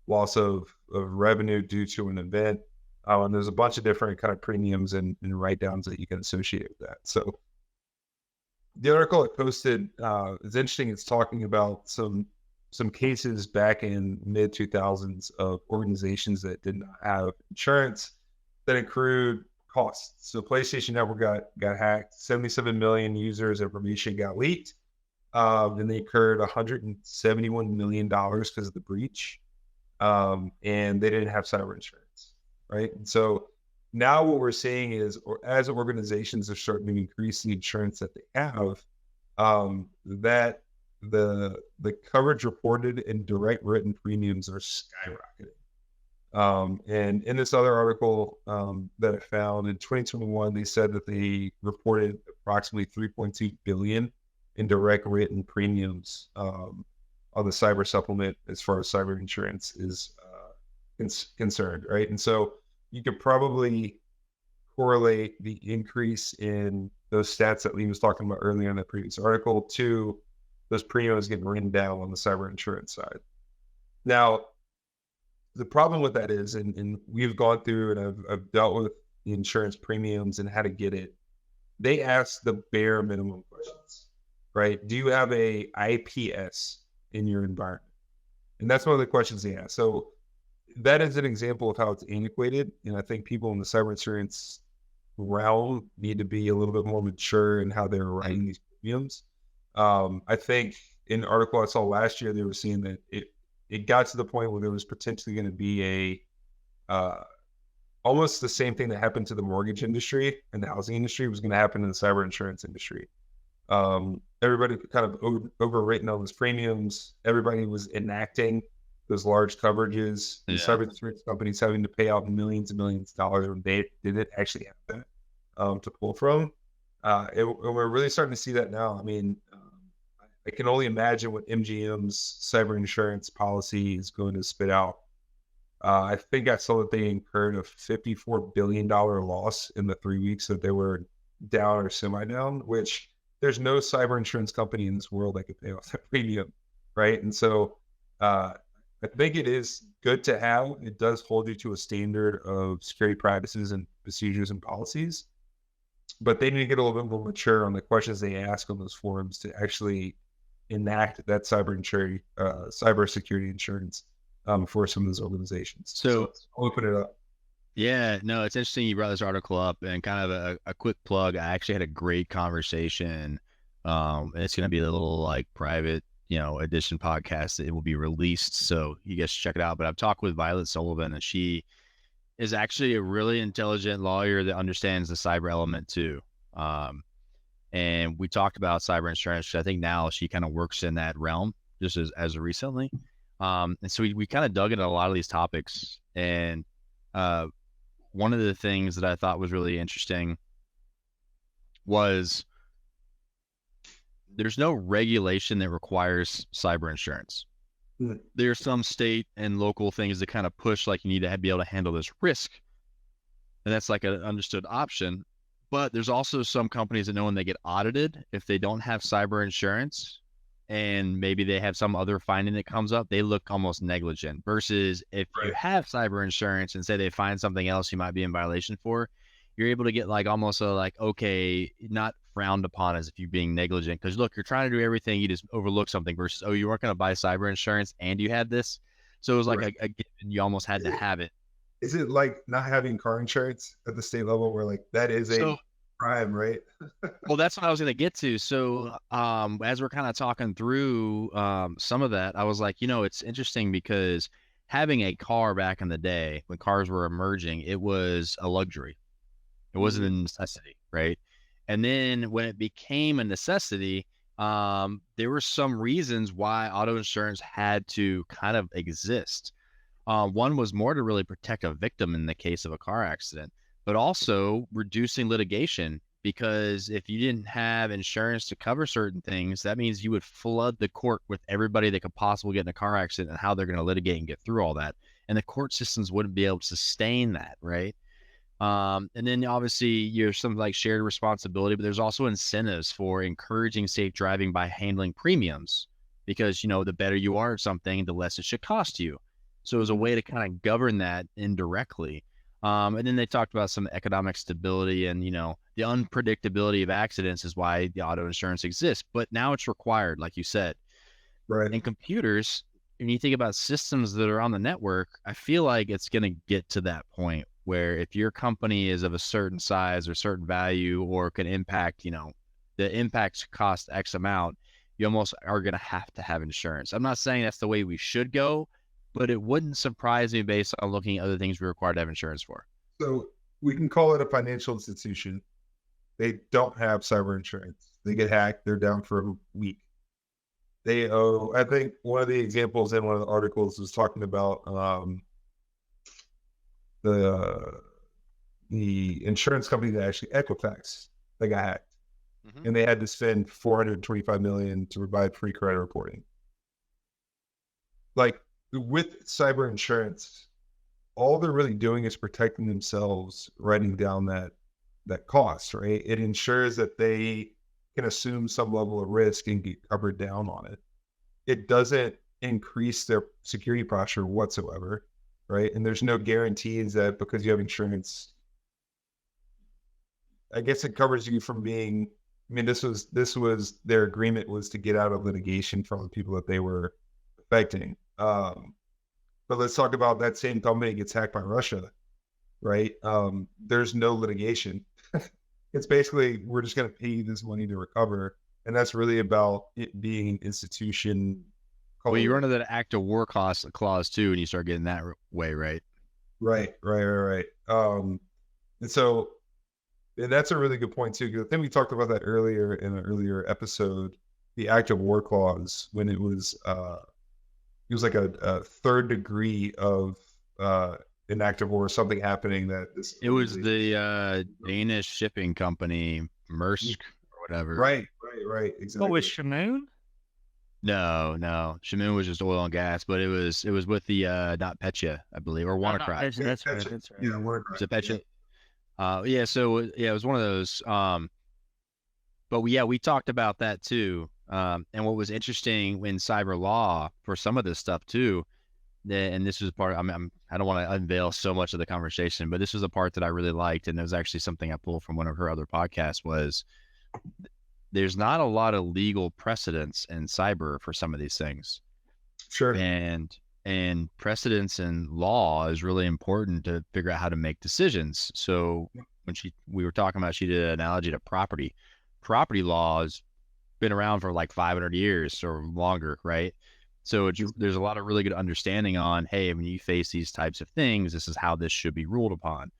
loss of revenue due to an event. And there's a bunch of different kind of premiums and write-downs that you can associate with that. So the article I posted is interesting. It's talking about some cases back in mid 2000s of organizations that did not have insurance that accrued costs. So PlayStation Network got hacked, 77 million users' information got leaked. and they incurred $171 million because of the breach. And they didn't have cyber insurance, right? And so now what we're seeing is, or as organizations are starting to increase the insurance that they have, that the coverage reported and direct written premiums are skyrocketing. And in this other article that I found in 2021, they said that they reported approximately 3.2 billion in direct written premiums on the cyber supplement as far as cyber insurance is concerned, right? And so you could probably correlate the increase in those stats that Lee was talking about earlier in the previous article to those premiums getting written down on the cyber insurance side. Now, the problem with that is, and we've gone through and I've dealt with the insurance premiums and how to get it. They ask the bare minimum questions, right? Do you have a IPS in your environment? And that's one of the questions they ask. So that is an example of how it's antiquated. And I think people in the cyber insurance realm need to be a little bit more mature in how they're writing these premiums. I think in an article I saw last year, they were saying that it got to the point where there was potentially going to be almost the same thing that happened to the mortgage industry and the housing industry was going to happen in the cyber insurance industry. Everybody kind of overwritten all those premiums. Everybody was enacting those large coverages. The cyber insurance companies having to pay out millions and millions of dollars when they didn't actually have that to pull from. And we're really starting to see that now. I mean, I can only imagine what MGM's cyber insurance policy is going to spit out. I think I saw that they incurred a $54 billion loss in the 3 weeks that they were down or semi-down, which there's no cyber insurance company in this world that could pay off that premium, right? And so I think it is good to have. It does hold you to a standard of security practices and procedures and policies, but they need to get a little bit more mature on the questions they ask on those forums to actually enact that cyber security insurance for some of those organizations. So I'll open it up. Yeah, no, it's interesting you brought this article up, and kind of a quick plug. I actually had a great conversation. And it's going to be a little like private, edition podcast. It will be released, so you guys check it out. But I've talked with Violet Sullivan, and she is actually a really intelligent lawyer that understands the cyber element too. And we talked about cyber insurance. I think now she kind of works in that realm just as of recently. And so we kind of dug into a lot of these topics. And one of the things that I thought was really interesting was there's no regulation that requires cyber insurance. There's some state and local things that kind of push, like you need to be able to handle this risk. And that's like an understood option. But there's also some companies that know when they get audited, if they don't have cyber insurance and maybe they have some other finding that comes up, they look almost negligent. Versus if you have cyber insurance and say they find something else you might be in violation for, you're able to get like almost okay, not frowned upon as if you're being negligent. Because look, you're trying to do everything, you just overlook something versus, oh, you weren't going to buy cyber insurance and you had this. So it was like a given, you almost had to have it. Is it like not having car insurance at the state level where like that is a crime, right? Well, that's what I was going to get to. So as we're kind of talking through some of that, I was like, it's interesting because having a car back in the day when cars were emerging, it was a luxury. It wasn't a necessity, right? And then when it became a necessity, there were some reasons why auto insurance had to kind of exist. One was more to really protect a victim in the case of a car accident, but also reducing litigation, because if you didn't have insurance to cover certain things, that means you would flood the court with everybody that could possibly get in a car accident and how they're going to litigate and get through all that. And the court systems wouldn't be able to sustain that, right? And then obviously you're something like shared responsibility, but there's also incentives for encouraging safe driving by handling premiums, because, the better you are at something, the less it should cost you. So it was a way to kind of govern that indirectly. And then they talked about some economic stability and, the unpredictability of accidents is why the auto insurance exists. But now it's required, like you said. Right. In computers, when you think about systems that are on the network, I feel like it's going to get to that point where if your company is of a certain size or certain value or can impact, the impacts cost X amount, you almost are going to have insurance. I'm not saying that's the way we should go, but it wouldn't surprise me based on looking at other things we're required to have insurance for. So we can call it a financial institution. They don't have cyber insurance. They get hacked. They're down for a week. They owe, I think one of the examples in one of the articles was talking about the insurance company that actually Equifax, they got hacked. And they had to spend $425 million to provide free credit reporting. Like with cyber insurance, all they're really doing is protecting themselves, writing down that cost, right? It ensures that they can assume some level of risk and get covered down on it. It doesn't increase their security posture whatsoever, right? And there's no guarantees that because you have insurance, I guess it covers you from being, I mean, this was their agreement was to get out of litigation from the people that they were affecting. But let's talk about that same company gets hacked by Russia, right? There's no litigation. It's basically, we're just going to pay you this money to recover. And that's really about it being an institution. Well, you run into that act of war clause too, and you start getting that way, right? Right. And so, and that's a really good point too, because I think we talked about that earlier in an earlier episode, the act of war clause, when it was like a third degree of an act of war, something happening that this. It was the Danish shipping company, Maersk or whatever. Right, exactly. What was Shamoon? No, Shamoon was just oil and gas, but it was with the not Petya, I believe, or WannaCry. That's right. Yeah, WannaCry. Was it Petya? So it was one of those. But we talked about that too. And what was interesting in cyber law for some of this stuff too, and this was part. I don't want to unveil so much of the conversation, but this was a part that I really liked, and it was actually something I pulled from one of her other podcasts. Was there's not a lot of legal precedence in cyber for some of these things. Sure. And precedence in law is really important to figure out how to make decisions. So when we were talking about, she did an analogy to property law has been around for like 500 years or longer, right? So there's a lot of really good understanding on, hey, when you face these types of things, this is how this should be ruled upon.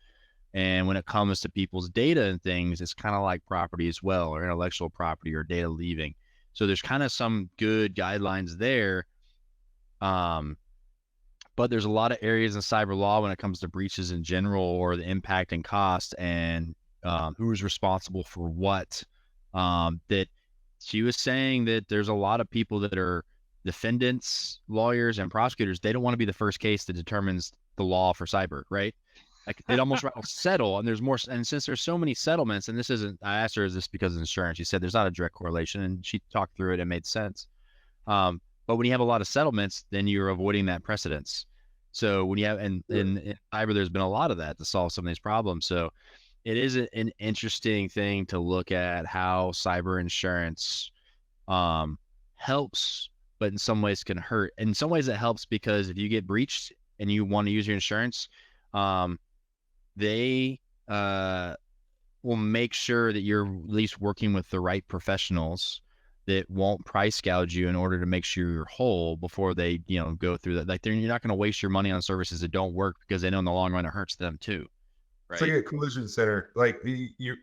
And when it comes to people's data and things, it's kind of like property as well, or intellectual property or data leaving. So there's kind of some good guidelines there. But there's a lot of areas in cyber law when it comes to breaches in general, or the impact and cost, and who is responsible for what. That she was saying that there's a lot of people that are defendants, lawyers, and prosecutors. They don't want to be the first case that determines the law for cyber, right? Like they'd almost rather settle, and there's more. And since there's so many settlements, and this isn't, I asked her, is this because of insurance? She said there's not a direct correlation, and she talked through it and made sense. But when you have a lot of settlements, then you're avoiding that precedence. So when you have, in cyber, there's been a lot of that to solve some of these problems. So it is an interesting thing to look at how cyber insurance helps, but in some ways can hurt. In some ways it helps because if you get breached and you want to use your insurance, they will make sure that you're at least working with the right professionals that won't price gouge you in order to make sure you're whole before they, go through that. Like you're not going to waste your money on services that don't work because they know in the long run it hurts them too. Right? It's like a collision center. Like you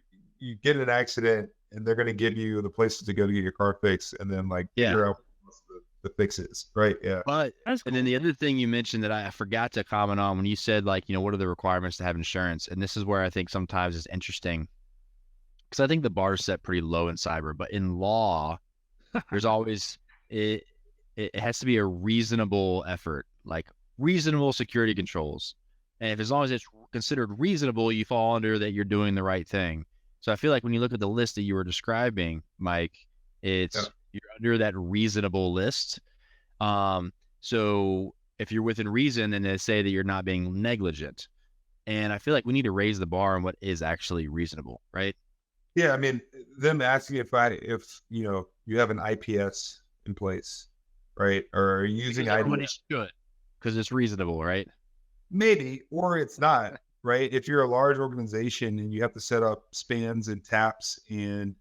get in an accident and they're going to give you the places to go to get your car fixed, and then figure out the fixes. Right. Yeah. But cool. And then the other thing you mentioned that I forgot to comment on when you said what are the requirements to have insurance? And this is where I think sometimes it's interesting because I think the bar is set pretty low in cyber, but in law, there's always it has to be a reasonable effort, like reasonable security controls. And as long as it's considered reasonable, you fall under that you're doing the right thing. So I feel like when you look at the list that you were describing, Mike, you're under that reasonable list. So if you're within reason, then they say that you're not being negligent. And I feel like we need to raise the bar on what is actually reasonable, right? Yeah, I mean, them asking if you have an IPS in place, right, or using everybody should, because it's reasonable, right? Maybe, or it's not, right? If you're a large organization and you have to set up spans and taps and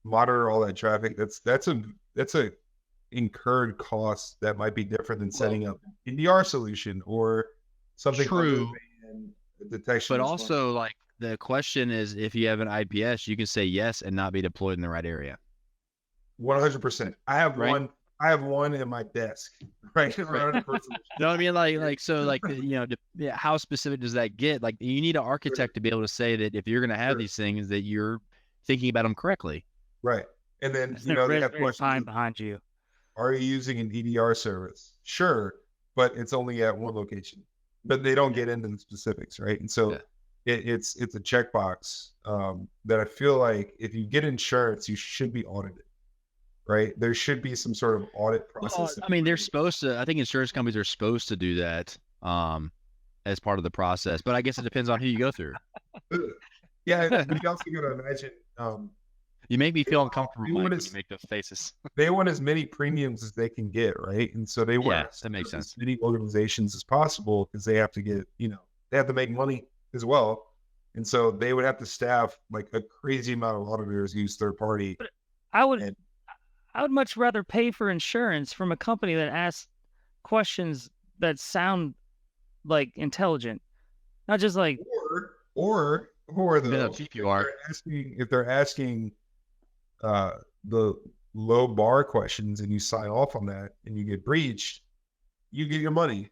monitor all that traffic. That's a incurred cost that might be different than setting up an NDR solution or something True. than detection. But response. also, like, the question is, if you have an IPS, you can say yes and not be deployed in the right area. 100%. I have Right. one. I have one in my desk. Right. You know what I mean? How specific does that get? Like, you need an architect to be able to say that if you're going to have Sure. these things, that you're thinking about them correctly. Right. And then There's they no have Raspberry Pi questions. behind you. Are you using an EDR service? Sure, but it's only at one location. But they don't get into the specifics, right? And so it's a checkbox that I feel like if you get insurance, you should be audited, right? There should be some sort of audit process. I mean, they're supposed to. I think insurance companies are supposed to do that as part of the process. But I guess it depends on who you go through. Yeah, but you also got to imagine. You make me feel uncomfortable they Mike, want when us- you make those faces. They want as many premiums as they can get, right? And so they want that makes as sense. many organizations as possible because they have to get, they have to make money as well. And so they would have to staff like a crazy amount of auditors use third party. I would And- much rather pay for insurance from a company that asks questions that sound like intelligent, not just like Or Depends how though, cheap you are. if they're asking the low bar questions and you sign off on that and you get breached, you get your money.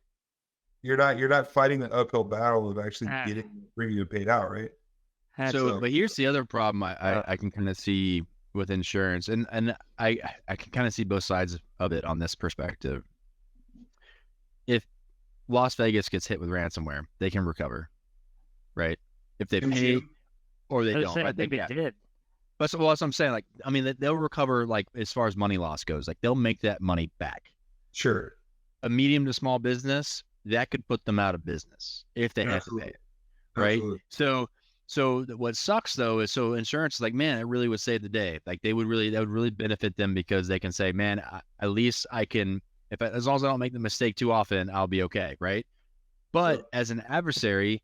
You're not fighting the uphill battle of actually getting the premium paid out, right? So, but here's the other problem I can kind of see with insurance, and I can kind of see both sides of it on this perspective. If Las Vegas gets hit with ransomware, they can recover, right? If they pay or they don't, I right? think they did. But that's what I'm saying. Like, I mean, they'll recover, like, as far as money loss goes. Like, they'll make that money back. Sure. A medium to small business, that could put them out of business if they have to pay it, right? Absolutely. So what sucks though is, so insurance is like, man, it really would save the day. Like, that would really benefit them because they can say, man, at least I can, as long as I don't make the mistake too often, I'll be okay, right? But as an adversary,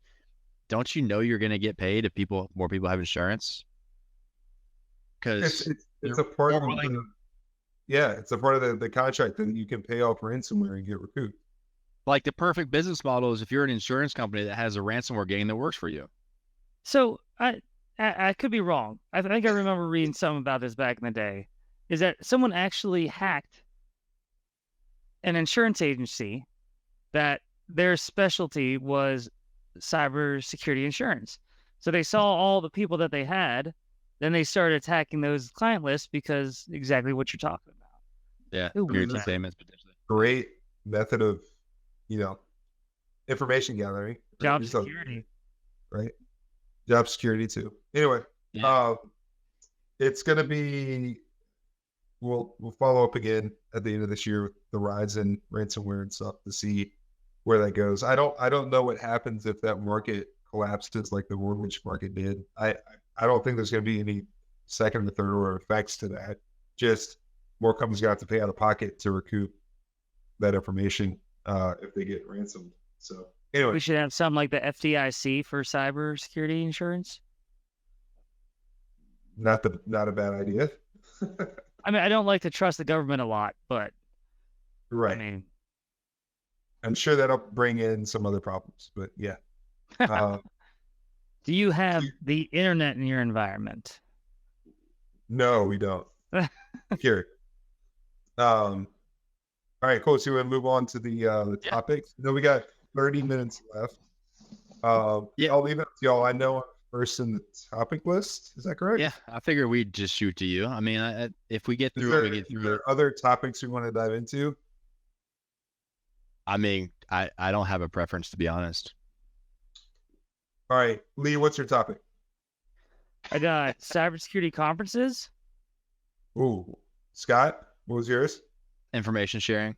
don't you know you're going to get paid if more people have insurance? Because it's a part of it's a part of the contract that you can pay off ransomware and get recouped. Like, the perfect business model is if you're an insurance company that has a ransomware gang that works for you. So I could be wrong. I think I remember reading something about this back in the day. Is that someone actually hacked an insurance agency that their specialty was cybersecurity insurance. So they saw all the people that they had, then they started attacking those client lists because exactly what you're talking about. Yeah, Ooh, payments potentially. Great method of, information gathering. Job security. Right. Job security too. Anyway, it's gonna be. We'll follow up again at the end of this year with the rise in ransomware and stuff to see where that goes. I don't know what happens if that market collapses like the mortgage market did. I don't think there's going to be any second or third order effects to that. Just more companies going to have to pay out of pocket to recoup that information if they get ransomed. So anyway, we should have something like the FDIC for cybersecurity insurance. Not a bad idea. I mean, I don't like to trust the government a lot, but right. I mean, I'm sure that'll bring in some other problems, but yeah. Do you have the internet in your environment? No, we don't. Here. All right, cool. So we'll move on to the topics. No, we got 30 minutes left. I'll leave it to y'all. I know I'm first in the topic list. Is that correct? Yeah, I figure we'd just shoot to you. I mean, if we get through it, we get through it. Are there other topics we want to dive into? I mean, I don't have a preference, to be honest. All right, Lee, what's your topic? I got cybersecurity conferences. Ooh, Scott, what was yours? Information sharing.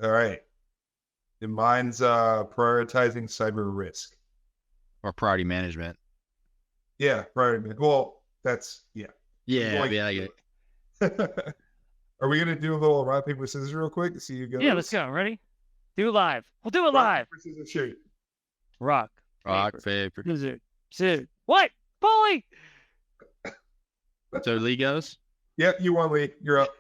All right. And mine's prioritizing cyber risk. Or priority management. Yeah, priority. Well, that's Yeah, I get it. Are we gonna do a little rock, paper, scissors real quick to see who goes? Yeah, let's go. Ready? Do it live. We'll do it live. Paper, scissors, shoot. Rock. Rock, paper. Scissors. What? Bully! So Lee goes. Yep, you won, Lee. You're up.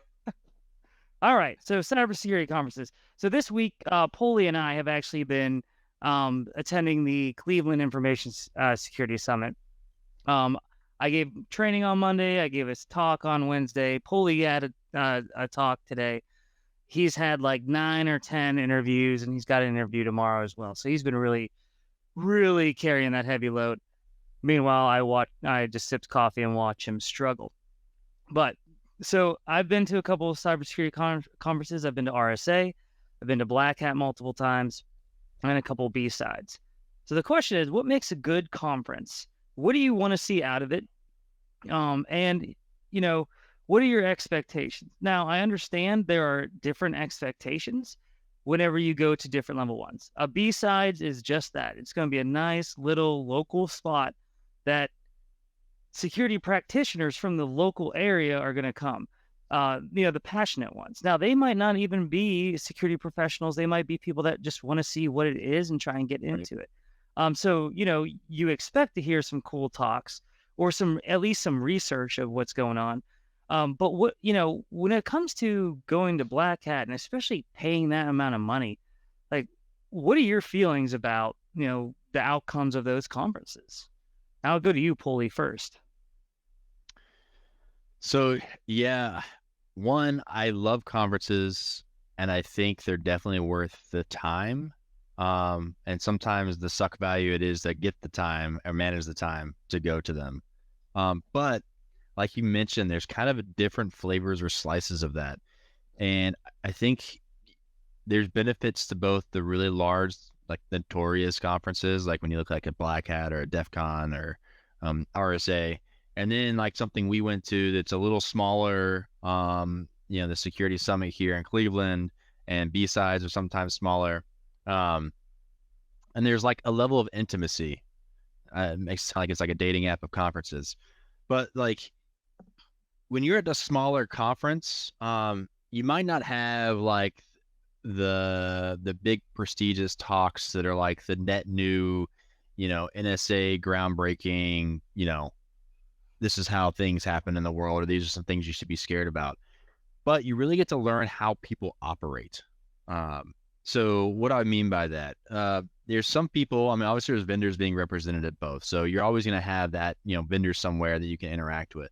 All right. So cybersecurity conferences. So this week, Polly and I have actually been attending the Cleveland Information Security Summit. I gave training on Monday. I gave his talk on Wednesday. Polly had a talk today. He's had like 9 or 10 interviews, and he's got an interview tomorrow as well. So he's been really, really carrying that heavy load. Meanwhile, I just sipped coffee and watch him struggle. But so I've been to a couple of cybersecurity conferences. I've been to RSA. I've been to Black Hat multiple times, and a couple of B-sides. So the question is, what makes a good conference? What do you want to see out of it? And, what are your expectations? Now, I understand there are different expectations whenever you go to different level ones. A B-sides is just that. It's going to be a nice little local spot that security practitioners from the local area are going to come. The passionate ones. Now, they might not even be security professionals. They might be people that just want to see what it is and try and get into it. So, you expect to hear some cool talks or at least some research of what's going on. But when it comes to going to Black Hat and especially paying that amount of money, like, what are your feelings about, the outcomes of those conferences? I'll go to you, Polly, first. So, yeah, one, I love conferences, and I think they're definitely worth the time. And sometimes the suck value it is that get the time or manage the time to go to them. But like you mentioned, there's kind of different flavors or slices of that. And I think there's benefits to both the really large, like notorious conferences, like when you look like a Black Hat or a DEF CON or RSA, and then like something we went to that's a little smaller, the Security Summit here in Cleveland, and B-sides are sometimes smaller. And there's like a level of intimacy. It makes it sound like it's like a dating app of conferences. But like when you're at a smaller conference, you might not have like the big prestigious talks that are like the net new, NSA groundbreaking, this is how things happen in the world, or these are some things you should be scared about. But you really get to learn how people operate. So what do I mean by that? There's some people, obviously there's vendors being represented at both. So you're always going to have that, vendors somewhere that you can interact with.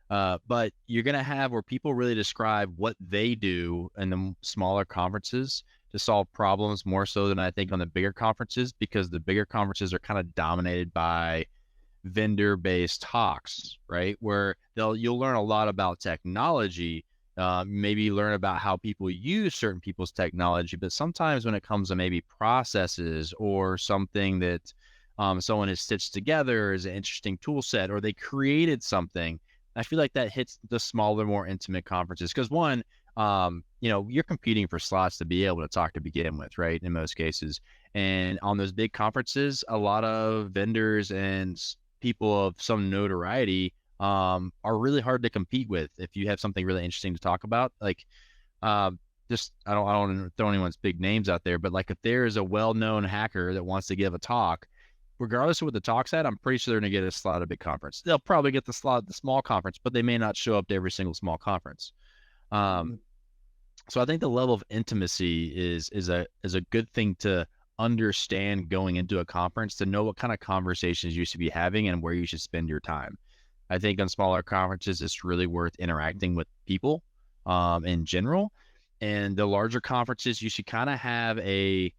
But you're going to have where people really describe what they do in the smaller conferences to solve problems more so than I think on the bigger conferences, because the bigger conferences are kind of dominated by vendor-based talks, right? Where you'll learn a lot about technology, maybe learn about how people use certain people's technology, but sometimes when it comes to maybe processes or something that someone has stitched together as an interesting tool set, or they created something, I feel like that hits the smaller, more intimate conferences. Because one, you're competing for slots to be able to talk to begin with, right? In most cases. And on those big conferences, a lot of vendors and people of some notoriety are really hard to compete with if you have something really interesting to talk about. Like, I don't want to throw anyone's big names out there, but like if there is a well-known hacker that wants to give a talk, regardless of what the talk's at, I'm pretty sure they're going to get a slot at a big conference. They'll probably get the slot at the small conference, but they may not show up to every single small conference. So I think the level of intimacy is a good thing to understand going into a conference, to know what kind of conversations you should be having and where you should spend your time. I think on smaller conferences, it's really worth interacting with people in general. And the larger conferences, you should kind of have a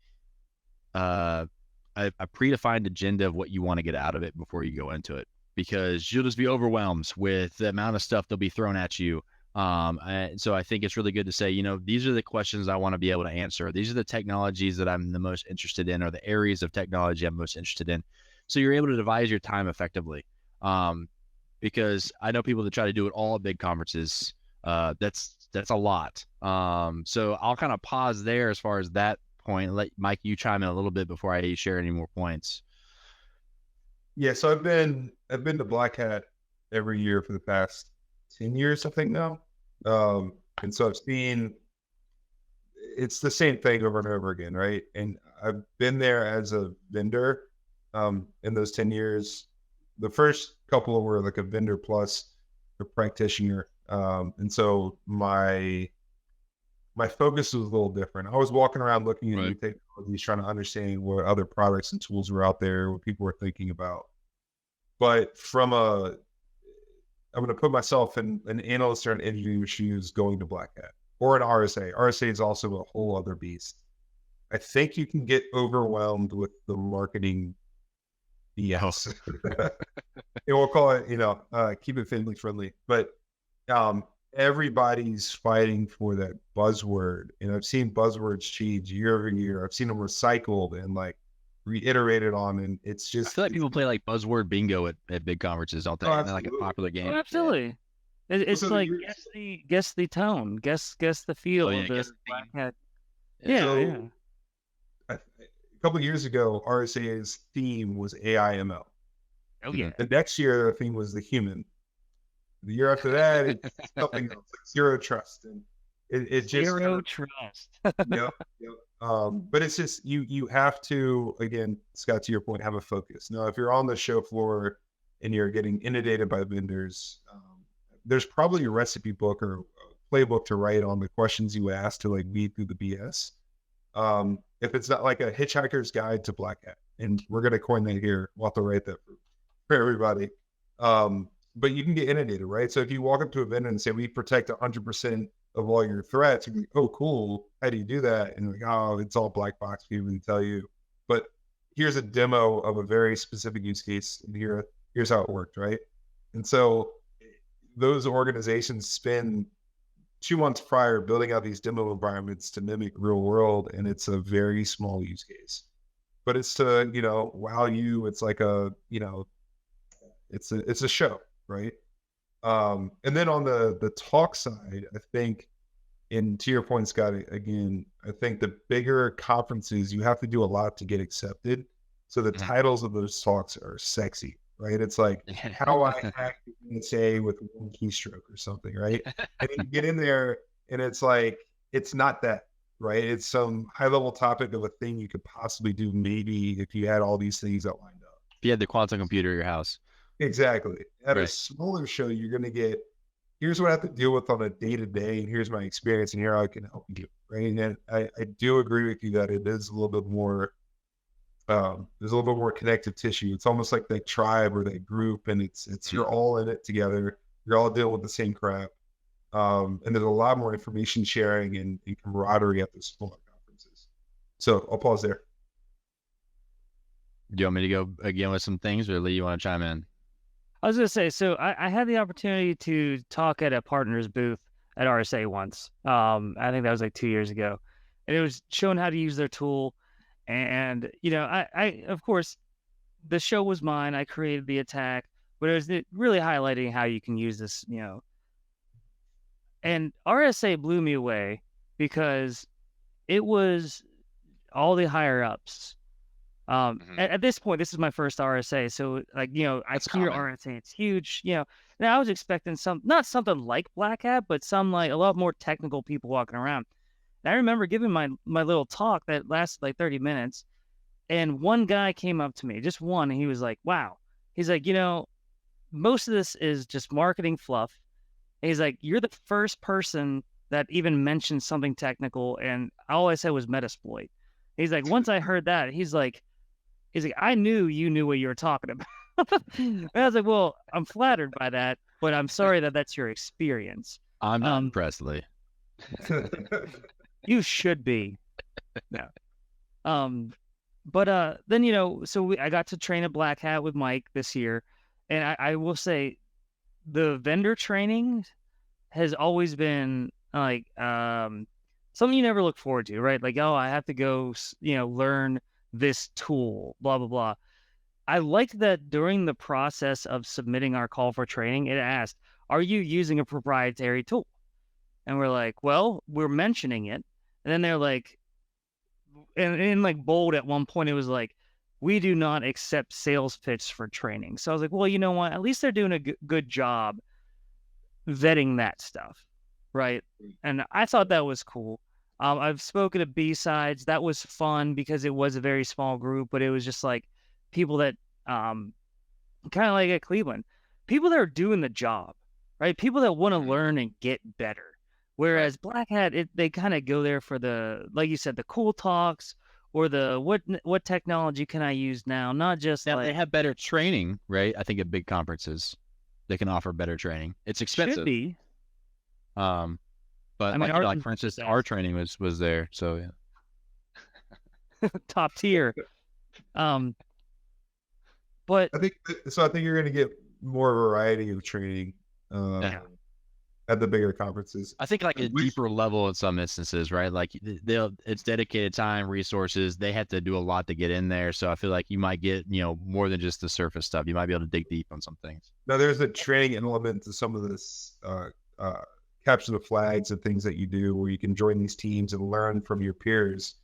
predefined agenda of what you want to get out of it before you go into it, because you'll just be overwhelmed with the amount of stuff that'll be thrown at you. So I think it's really good to say, these are the questions I want to be able to answer. These are the technologies that I'm the most interested in, or the areas of technology I'm most interested in. So you're able to devise your time effectively. Because I know people that try to do it all at big conferences. That's a lot. So I'll kind of pause there as far as that point and let Mike, you chime in a little bit before I share any more points. Yeah, so I've been to Black Hat every year for the past 10 years, I think now. And so I've seen it's the same thing over and over again, right? And I've been there as a vendor in those 10 years. The first couple were like a vendor plus a practitioner. And so my focus was a little different. I was walking around looking at new technologies, trying to understand what other products and tools were out there, what people were thinking about. But I'm going to put myself in an analyst or an engineering shoes going to Black Hat or an RSA. RSA is also a whole other beast. I think you can get overwhelmed with the marketing BS. And we'll call it, keep it family friendly. But everybody's fighting for that buzzword. And I've seen buzzwords change year over year. I've seen them recycled and like reiterated on. And it's just, I feel like people play like buzzword bingo at big conferences, don't they? Oh, Like a popular game. Oh, absolutely. It's So like you're- guess the tone, guess the feel Oh, yeah, of the guess the Black theme. Hat. Yeah. Yeah, A couple of years ago, RSA's theme was AI ML. Oh yeah. The next year, the theme was the human. The year after that, it's something else, like zero trust, and it just Zero trust. yep. But it's just you have to, again, Scott, to your point, have a focus. Now, if you're on the show floor and you're getting inundated by vendors, there's probably a recipe book or a playbook to write on the questions you ask to like weed through the BS. If it's not like a hitchhiker's guide to Black Hat, and we're gonna coin that here, we'll have to write that for everybody. But you can get inundated, right? So if you walk up to a vendor and say, we protect 100% of all your threats, you're like, oh, cool. How do you do that? And like, oh, it's all black box. We really tell you. But here's a demo of a very specific use case. And here's how it worked, right? And so those organizations spend 2 months prior building out these demo environments to mimic real world. And it's a very small use case. But it's to, wow you. It's like it's a show, right? And then on the talk side, I think, and to your point, Scott, again, I think the bigger conferences, you have to do a lot to get accepted. So the titles of those talks are sexy, right? It's like how I hack the NSA with one keystroke or something, right? And you get in there and it's like, it's not that, right? It's some high level topic of a thing you could possibly do, maybe if you had all these things that lined up. If you had the quantum computer at your house. Exactly. At a Right. smaller show, you're going to get, here's what I have to deal with on a day to day, and here's my experience, and here I can help you. Right. And I do agree with you that it is a little bit more, there's a little bit more connective tissue. It's almost like that tribe or that group, and it's you're all in it together. You're all dealing with the same crap. And there's a lot more information sharing and camaraderie at the smaller conferences. So I'll pause there. Do you want me to go again with some things, or Lee, you want to chime in? I was gonna say, so I had the opportunity to talk at a partner's booth at RSA once. I think that was like 2 years ago, and it was showing how to use their tool. And I of course, the show was mine. I created the attack, but it was really highlighting how you can use this. And RSA blew me away because it was all the higher ups. At this point, this is my first RSA, so like I That's hear common. RSA, it's huge. Now I was expecting not something like Black Hat, but some like a lot more technical people walking around. And I remember giving my little talk that lasted like 30 minutes, and one guy came up to me, just one, and he was like, "Wow," he's like, most of this is just marketing fluff. And he's like, "You're the first person that even mentioned something technical," and all I said was Metasploit. He's like, once I heard that, he's like, I knew you knew what you were talking about. And I was like, well, I'm flattered by that, but I'm sorry that that's your experience. I'm not impressed, Lee. You should be. No. But then, so I got to train at Black Hat with Mike this year. And I will say the vendor training has always been like something you never look forward to, right? Like, oh, I have to go, learn this tool, blah, blah, blah. I liked that during the process of submitting our call for training, it asked, are you using a proprietary tool? And we're like, well, we're mentioning it. And then they're like, and in like bold at one point, it was like, we do not accept sales pitch for training. So I was like, well, you know what? At least they're doing a good job vetting that stuff, right? And I thought that was cool. I've spoken at B-Sides. That was fun because it was a very small group, but it was just like people that, kind of like at Cleveland, people that are doing the job. right? People that want to learn and get better. Whereas Black Hat, they kind of go there for the, like you said, the cool talks or the what technology can I use now? Not just Now like they have better training, right? I think at big conferences, they can offer better training. It's expensive. should be. But I mean, like for instance, our training was there. So yeah. top tier. But I think you're going to get more variety of training at the bigger conferences. I think like a deeper level in some instances, right? Like it's dedicated time, resources. They have to do a lot to get in there. So I feel like you might get, more than just the surface stuff. You might be able to dig deep on some things. Now there's a training element to some of this capture the flags and things that you do where you can join these teams and learn from your peers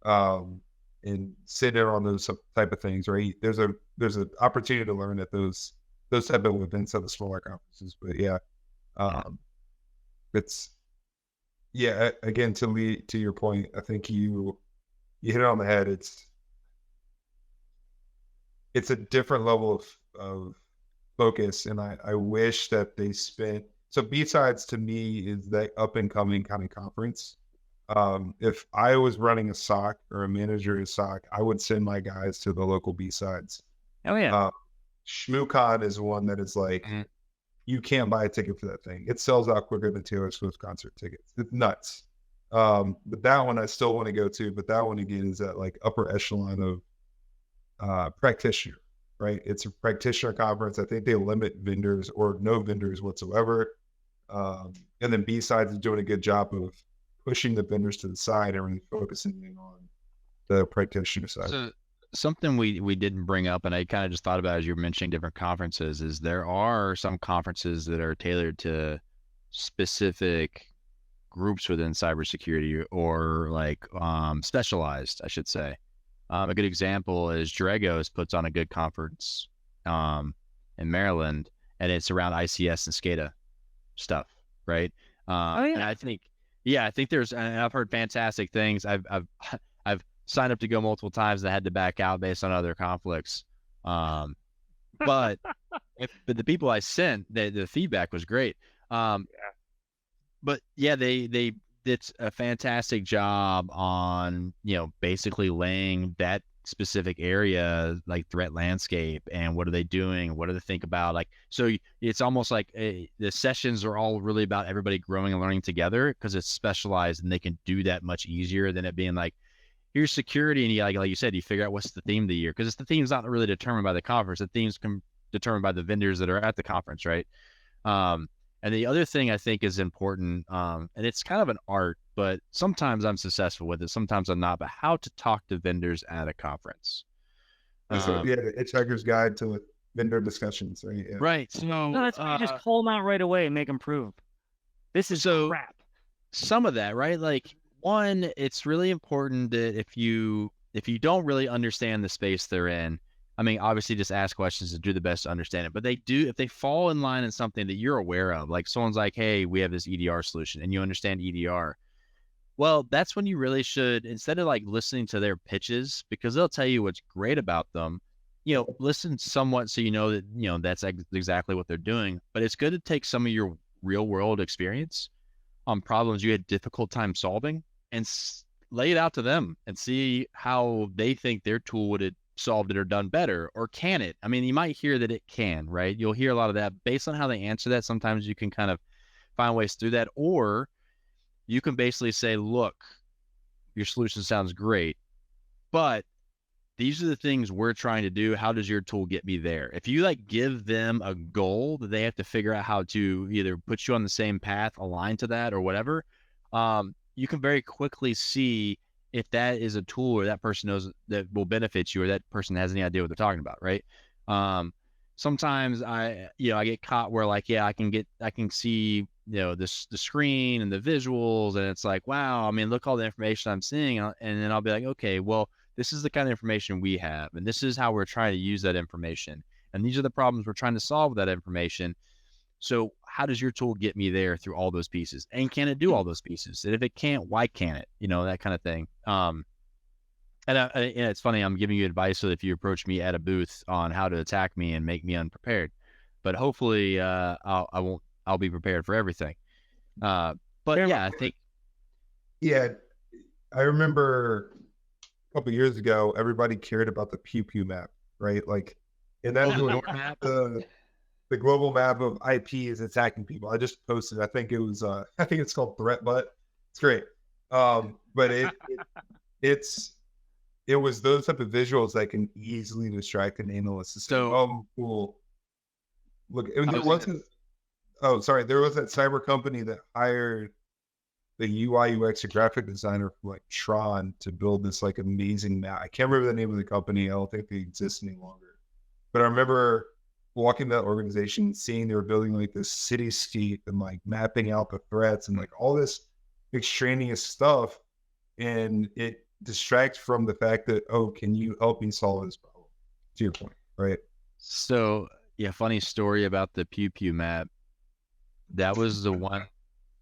and sit in on those type of things, right? There's an opportunity to learn at those type of events at the smaller conferences. But again, to your point, I think you hit it on the head. It's a different level of focus, and I wish that they spent. So B-Sides to me is that up and coming kind of conference. If I was running a SOC or a manager of a SOC, I would send my guys to the local B-Sides. Oh yeah. ShmooCon is one that is like, you can't buy a ticket for that thing. It sells out quicker than Taylor Swift concert tickets. It's nuts. But that one I still want to go to. But that one again is that like upper echelon of practitioner, right? It's a practitioner conference. I think they limit vendors or no vendors whatsoever. And then B-Sides is doing a good job of pushing the vendors to the side and really focusing on the practitioner side. So something we didn't bring up, and I kind of just thought about as you were mentioning different conferences, is there are some conferences that are tailored to specific groups within cybersecurity or like specialized, I should say. A good example is Dragos puts on a good conference in Maryland, and it's around ICS and SCADA stuff, right? And I think there's, and I've heard fantastic things. I've signed up to go multiple times and I had to back out based on other conflicts. But the people I sent, the feedback was great. But yeah, they did a fantastic job on, basically laying that specific area, like threat landscape, and what are they doing? What do they think about? Like, so it's almost like the sessions are all really about everybody growing and learning together because it's specialized and they can do that much easier than it being like, here's security. And you, like you said, you figure out what's the theme of the year, because the theme's not really determined by the conference. The theme's determined by the vendors that are at the conference, right? And the other thing I think is important, and it's kind of an art, but sometimes I'm successful with it, sometimes I'm not, but how to talk to vendors at a conference. The Hitchhiker's Guide to Vendor Discussions, right? Yeah. Right. So no, that's why you just call them out right away and make them prove. This is crap. Some of that, right? Like, one, it's really important that if you don't really understand the space they're in, I mean, obviously just ask questions and do the best to understand it. But if they fall in line in something that you're aware of, like someone's like, hey, we have this EDR solution, and you understand EDR, well, that's when you really should, instead of like listening to their pitches, because they'll tell you what's great about them, listen somewhat so that, that's exactly what they're doing. But it's good to take some of your real world experience on problems you had difficult time solving and lay it out to them and see how they think their tool would have solved it or done better, or can it? I mean, you might hear that it can, right? You'll hear a lot of that based on how they answer that. Sometimes you can kind of find ways through that, or you can basically say, look, your solution sounds great, but these are the things we're trying to do. How does your tool get me there? If you like give them a goal that they have to figure out how to either put you on the same path, align to that, or whatever, you can very quickly see if that is a tool or that person knows that will benefit you, or that person has any idea what they're talking about, right? Sometimes I get caught where like, I can see, the screen and the visuals, and it's like, wow, I mean, look all the information I'm seeing, and then I'll be like, okay, well, this is the kind of information we have, and this is how we're trying to use that information, and these are the problems we're trying to solve with that information. So how does your tool get me there through all those pieces? And can it do all those pieces? And if it can't, why can't it? That kind of thing. And it's funny, I'm giving you advice so that if you approach me at a booth on how to attack me and make me unprepared, but hopefully I won't I'll be prepared for everything. But yeah, I think. Yeah, I remember a couple of years ago, everybody cared about the pew pew map, right? Like, and that's the what door map. The global map of IP is attacking people. I just posted. I think it was. I think it's called Threat Butt. It's great. But it was those type of visuals that can easily distract an analyst. So, oh, cool. Look, there wasn't. Oh, sorry. There was that cyber company that hired the UI UX graphic designer from like Tron to build this like amazing map. I can't remember the name of the company. I don't think they exist any longer. But I remember walking that organization, seeing they were building like this cityscape and like mapping out the threats and like all this extraneous stuff. And it distracts from the fact that, oh, can you help me solve this problem? To your point, right? So yeah, funny story about the pew pew map. That was the one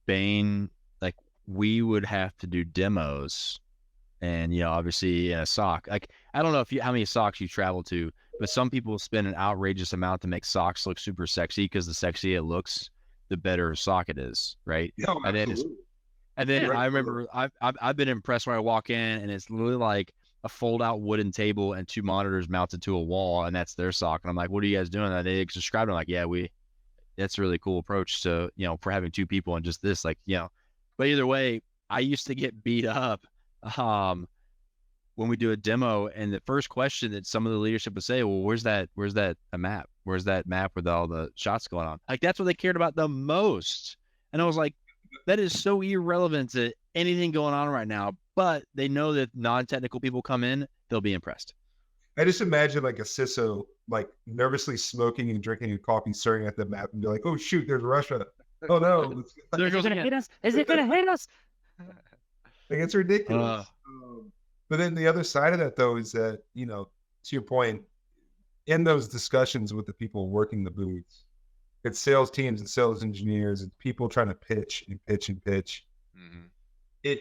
Bane, like we would have to do demos, and obviously in a SOC. Like I don't know how many SOCs you travel to, but some people spend an outrageous amount to make SOCs look super sexy because the sexier it looks, the better SOC it is, right? Yeah, and then I remember I've been impressed when I walk in and it's literally like a fold out wooden table and 2 monitors mounted to a wall, and that's their SOC. And I'm like, what are you guys doing? And they described it like, yeah, that's a really cool approach to, for having 2 people and just this, like, but either way, I used to get beat up when we do a demo, and the first question that some of the leadership would say, well, where's that a map? Where's that map with all the shots going on? Like, that's what they cared about the most. And I was like, that is so irrelevant to anything going on right now, but they know that non-technical people come in, they'll be impressed. I just imagine like a CISO, like nervously smoking and drinking a coffee, staring at the map and be like, oh shoot, there's Russia. Oh no. Is it going to hit us? Is it going to hit us? Like, it's ridiculous. But then the other side of that, though, is that, to your point, in those discussions with the people working the booths, it's sales teams and sales engineers and people trying to pitch and pitch and pitch. Mm-hmm.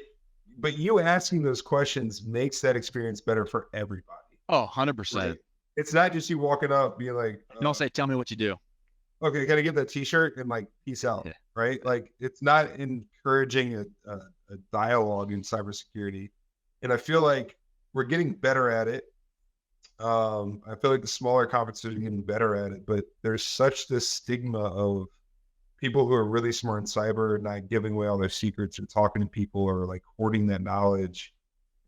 But you asking those questions makes that experience better for everybody. Oh, 100%. Right? It's not just you walking up being like, don't say, tell me what you do. Okay, can I get that t-shirt and like peace out, right? Like, it's not encouraging a dialogue in cybersecurity. And I feel like we're getting better at it. I feel like the smaller conferences are getting better at it, but there's such this stigma of people who are really smart in cyber not giving away all their secrets or talking to people or like hoarding that knowledge.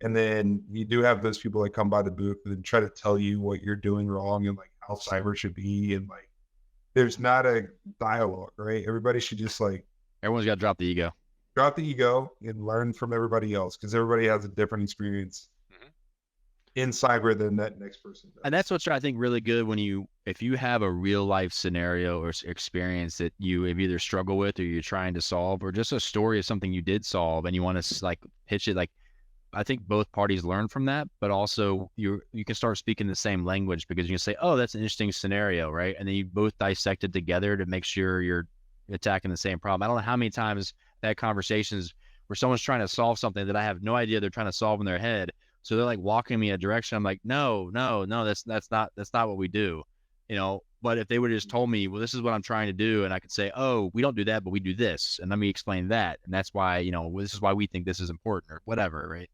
And then you do have those people that come by the booth and try to tell you what you're doing wrong and like how cyber should be. And like, there's not a dialogue, right? Everybody should just like, everyone's got to drop the ego and learn from everybody else, because everybody has a different experience in cyber than that next person does. And that's what's, I think, really good if you have a real life scenario or experience that you have either struggle with or you're trying to solve, or just a story of something you did solve and you want to like pitch it. Like, I think both parties learn from that, but also you can start speaking the same language, because you can say, oh, that's an interesting scenario, right? And then you both dissect it together to make sure you're attacking the same problem. I don't know how many times that conversations where someone's trying to solve something that I have no idea they're trying to solve in their head. So they're like walking me a direction. I'm like, no, that's not what we do, but if they would have just told me, well, this is what I'm trying to do. And I could say, oh, we don't do that, but we do this. And let me explain that. And that's why, this is why we think this is important or whatever. Right.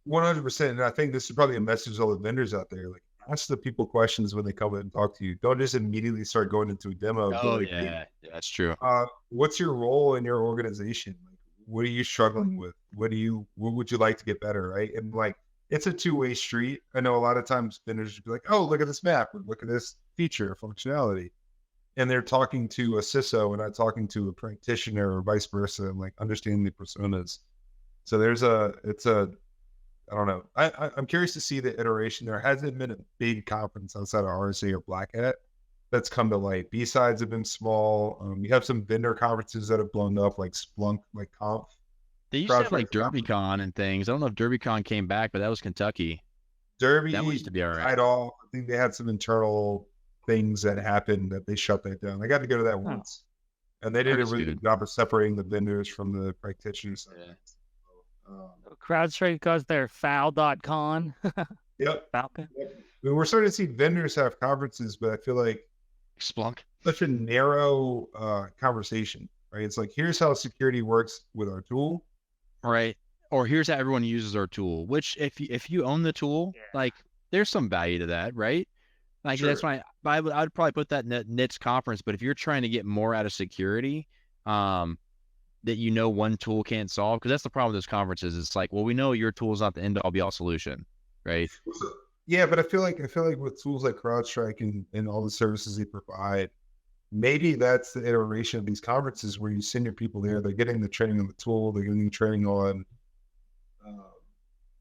100%. And I think this is probably a message to all the vendors out there. Like, ask the people questions when they come in and talk to you. Don't just immediately start going into a demo. Oh, like, yeah, that's true. What's your role in your organization? Like, what are you struggling with? What would you like to get better? Right. And like, it's a two-way street. I know a lot of times vendors would be like, oh, look at this map, or look at this feature or functionality. And they're talking to a CISO and not talking to a practitioner, or vice versa, and like understanding the personas. So I don't know. I'm curious to see the iteration. There hasn't been a big conference outside of RSA or Black Hat that's come to light. B-sides have been small. You have some vendor conferences that have blown up, like Splunk, like Conf. They used to have like DerbyCon and things. I don't know if DerbyCon came back, but that was Kentucky. Derby, that used to be all right. I think they had some internal things that happened that they shut that down. I got to go to that once. And they did a really good job of separating the vendors from the practitioners. Yeah. CrowdStrike because they're foul.con. Yep. Falcon. Yep. I mean, we're starting to see vendors have conferences, but I feel like Splunk. such a narrow conversation, right? It's like, here's how security works with our tool. Right. Or here's how everyone uses our tool, which if you own the tool, like there's some value to that, right? Like that's Sure. why I would probably put that in the NITS conference. But if you're trying to get more out of security, that one tool can't solve, because that's the problem with those conferences. It's like, well, we know your tool is not the end all be all solution, right? Yeah, but I feel like with tools like CrowdStrike and all the services they provide, maybe that's the iteration of these conferences where you send your people there. They're getting the training on the tool. They're getting the training on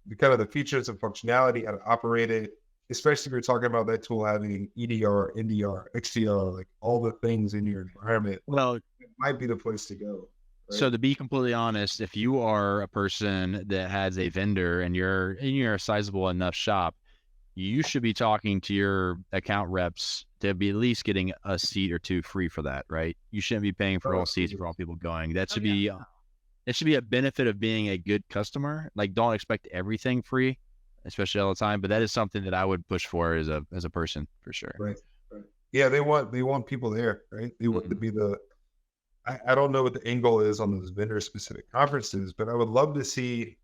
the kind of the features and functionality, how to operate it. Especially if you're talking about that tool having EDR, NDR, XDR, like all the things in your environment. Well, it might be the place to go. Right? So to be completely honest, if you are a person that has a vendor and you're a sizable enough shop, you should be talking to your account reps to be at least getting a seat or two free for that, right? You shouldn't be paying for all seats for all people going. That should be it should be a benefit of being a good customer. Like, don't expect everything free, especially all the time. But that is something that I would push for as a person, for sure. Right. Yeah, they want people there, right? They want to be the. I don't know what the angle is on those vendor specific conferences, but I would love to see.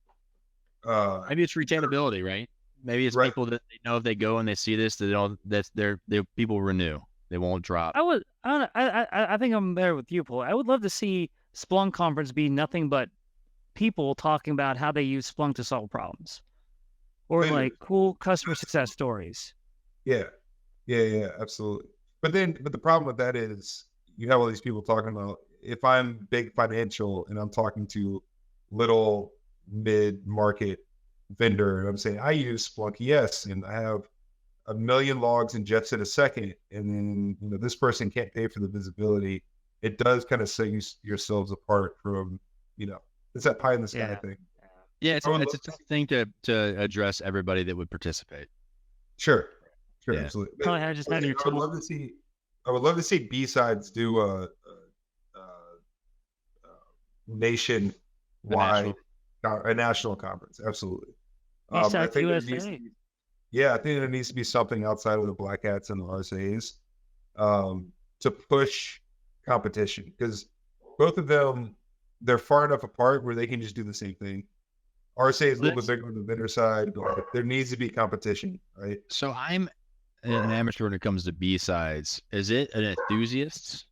Maybe it's retainability, right? Maybe it's people that they know if they go and they see this, their people renew. They won't drop. I think I'm there with you, Paul. I would love to see Splunk conference be nothing but people talking about how they use Splunk to solve problems, or like cool customer success stories. Yeah, absolutely. But the problem with that is you have all these people talking about, if I'm big financial and I'm talking to little mid-market vendor and I'm saying I use Splunk, yes, and I have 1 million logs ingested a second, and then this person can't pay for the visibility. It does kind of set yourselves apart from it's that pie in the sky thing. Yeah, it's a tough thing to address everybody that would participate. Sure, absolutely. Probably I just had your tool. I would love to see B-Sides do a nationwide, a national conference. Absolutely. I think USA. I think there needs to be something outside of the Black Hats and the RSAs to push competition, because both of them, they're far enough apart where they can just do the same thing. RSA is a little bit bigger on the vendor side, but there needs to be competition, right? So I'm an amateur when it comes to B-Sides. Is it an enthusiast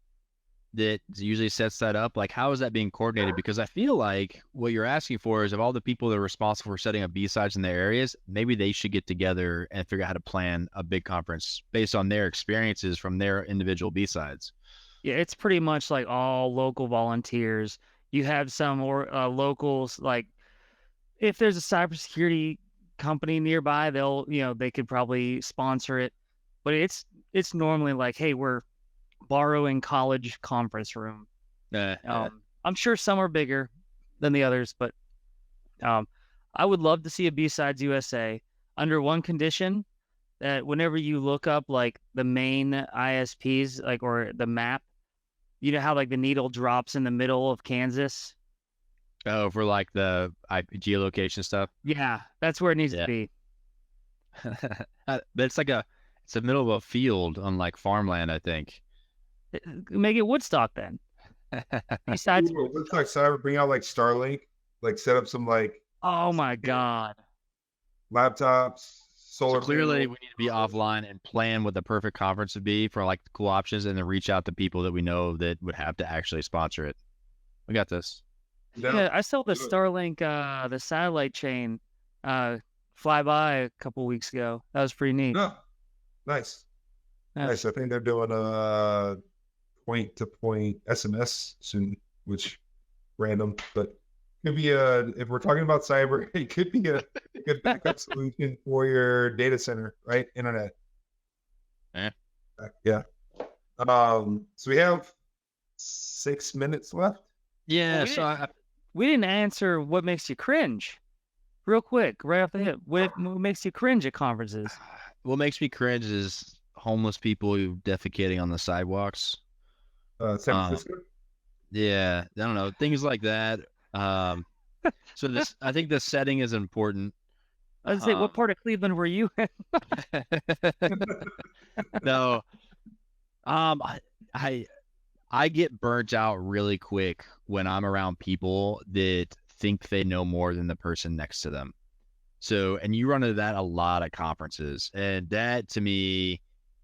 that usually sets that up? Like, how is that being coordinated? Because I feel like what you're asking for is, of all the people that are responsible for setting up B-Sides in their areas, maybe they should get together and figure out how to plan a big conference based on their experiences from their individual B-Sides. Yeah, it's pretty much like all local volunteers. You have some locals, like if there's a cybersecurity company nearby, they could probably sponsor it. But it's normally like, hey, we're borrowing college conference room. I'm sure some are bigger than the others, but I would love to see a B-Sides USA under one condition, that whenever you look up like the main ISPs, like, or the map, you know how like the needle drops in the middle of Kansas? Oh, for like the geolocation stuff? Yeah, that's where it needs to be. But it's the middle of a field on like farmland, I think. Make it Woodstock then. Besides Woodstock Cyber, bring out like Starlink, like set up some like, oh my God, laptops, solar. So clearly we need to be offline and plan what the perfect conference would be for like the cool options, and then reach out to people that we know that would have to actually sponsor it. We got this. Yeah, I saw the Starlink, the satellite chain, fly by a couple weeks ago. That was pretty neat. Oh, nice. Nice. I think they're doing a point-to-point SMS soon, which random, but could be if we're talking about cyber, it could be a good backup solution for your data center, right? Internet. Yeah. So we have 6 minutes left. Yeah. We didn't answer what makes you cringe. Real quick, right off the hip. What makes you cringe at conferences? What makes me cringe is homeless people defecating on the sidewalks. San Francisco? Yeah, I don't know, things like that. So I think the setting is important. I was say, what part of Cleveland were you in? No. I get burnt out really quick when I'm around people that think they know more than the person next to them. So, and you run into that a lot at conferences, and that to me,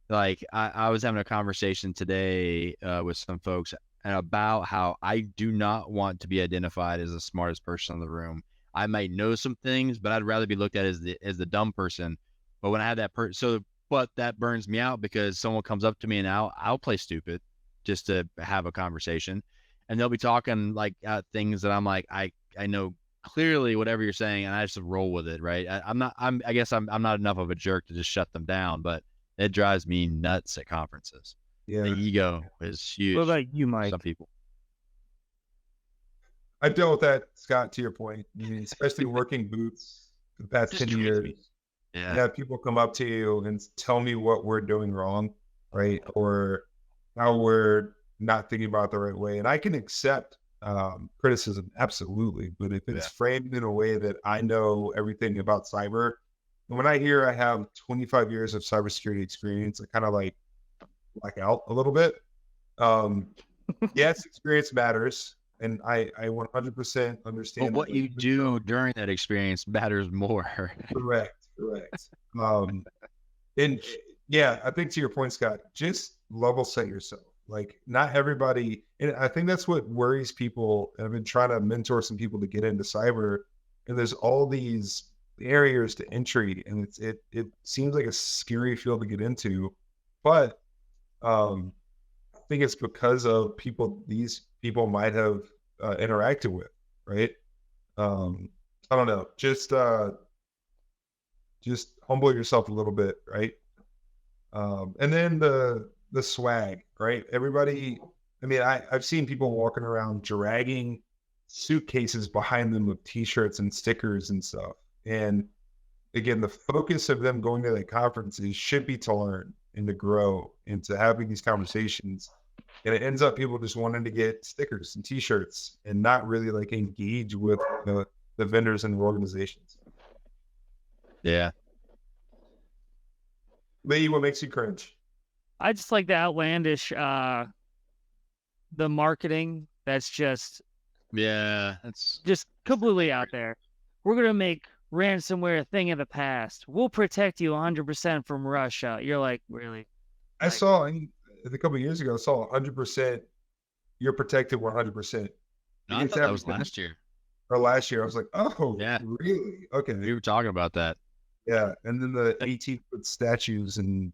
like I was having a conversation today with some folks about how I do not want to be identified as the smartest person in the room. I might know some things, but I'd rather be looked at as the dumb person. But when I have that but that burns me out because someone comes up to me and I'll play stupid just to have a conversation, and they'll be talking like things that I'm like, I know clearly whatever you're saying, and I just roll with it, right? I guess I'm not enough of a jerk to just shut them down, but it drives me nuts at conferences. Yeah. The ego is huge. What about you, Mike? Some people. I dealt with that, Scott, to your point. I mean, especially working booths for the past 10 years. Yeah. You have people come up to you and tell me what we're doing wrong, right? Or how we're not thinking about it the right way. And I can accept criticism, absolutely. But if it's framed in a way that I know everything about cyber, and when I hear I have 25 years of cybersecurity experience, I kind of like black out a little bit. Yes, experience matters. And I 100% understand. But what you do during that experience matters more. Correct. And yeah, I think to your point, Scott, just level set yourself. Like, not everybody, and I think that's what worries people. I've been trying to mentor some people to get into cyber, and there's all these barriers to entry, and it seems like a scary field to get into. But I think it's because of these people might have interacted with, right? I don't know, just humble yourself a little bit, right? And then the swag, right? Everybody, I mean, I've seen people walking around dragging suitcases behind them with t-shirts and stickers and stuff. And again, the focus of them going to the conferences should be to learn and to grow and to having these conversations. And it ends up people just wanting to get stickers and t-shirts and not really like engage with the vendors and the organizations. Yeah. Lee, what makes you cringe? I just like the outlandish, the marketing that's just completely out there. We're going to make ransomware a thing of the past. We'll protect you 100% from Russia. You're like, really? I saw a couple of years ago, I saw 100%, you're protected 100%. No, I thought that was last year. Or last year. I was like, oh, yeah, really? Okay. We were talking about that. Yeah. And then the 18-foot statues and,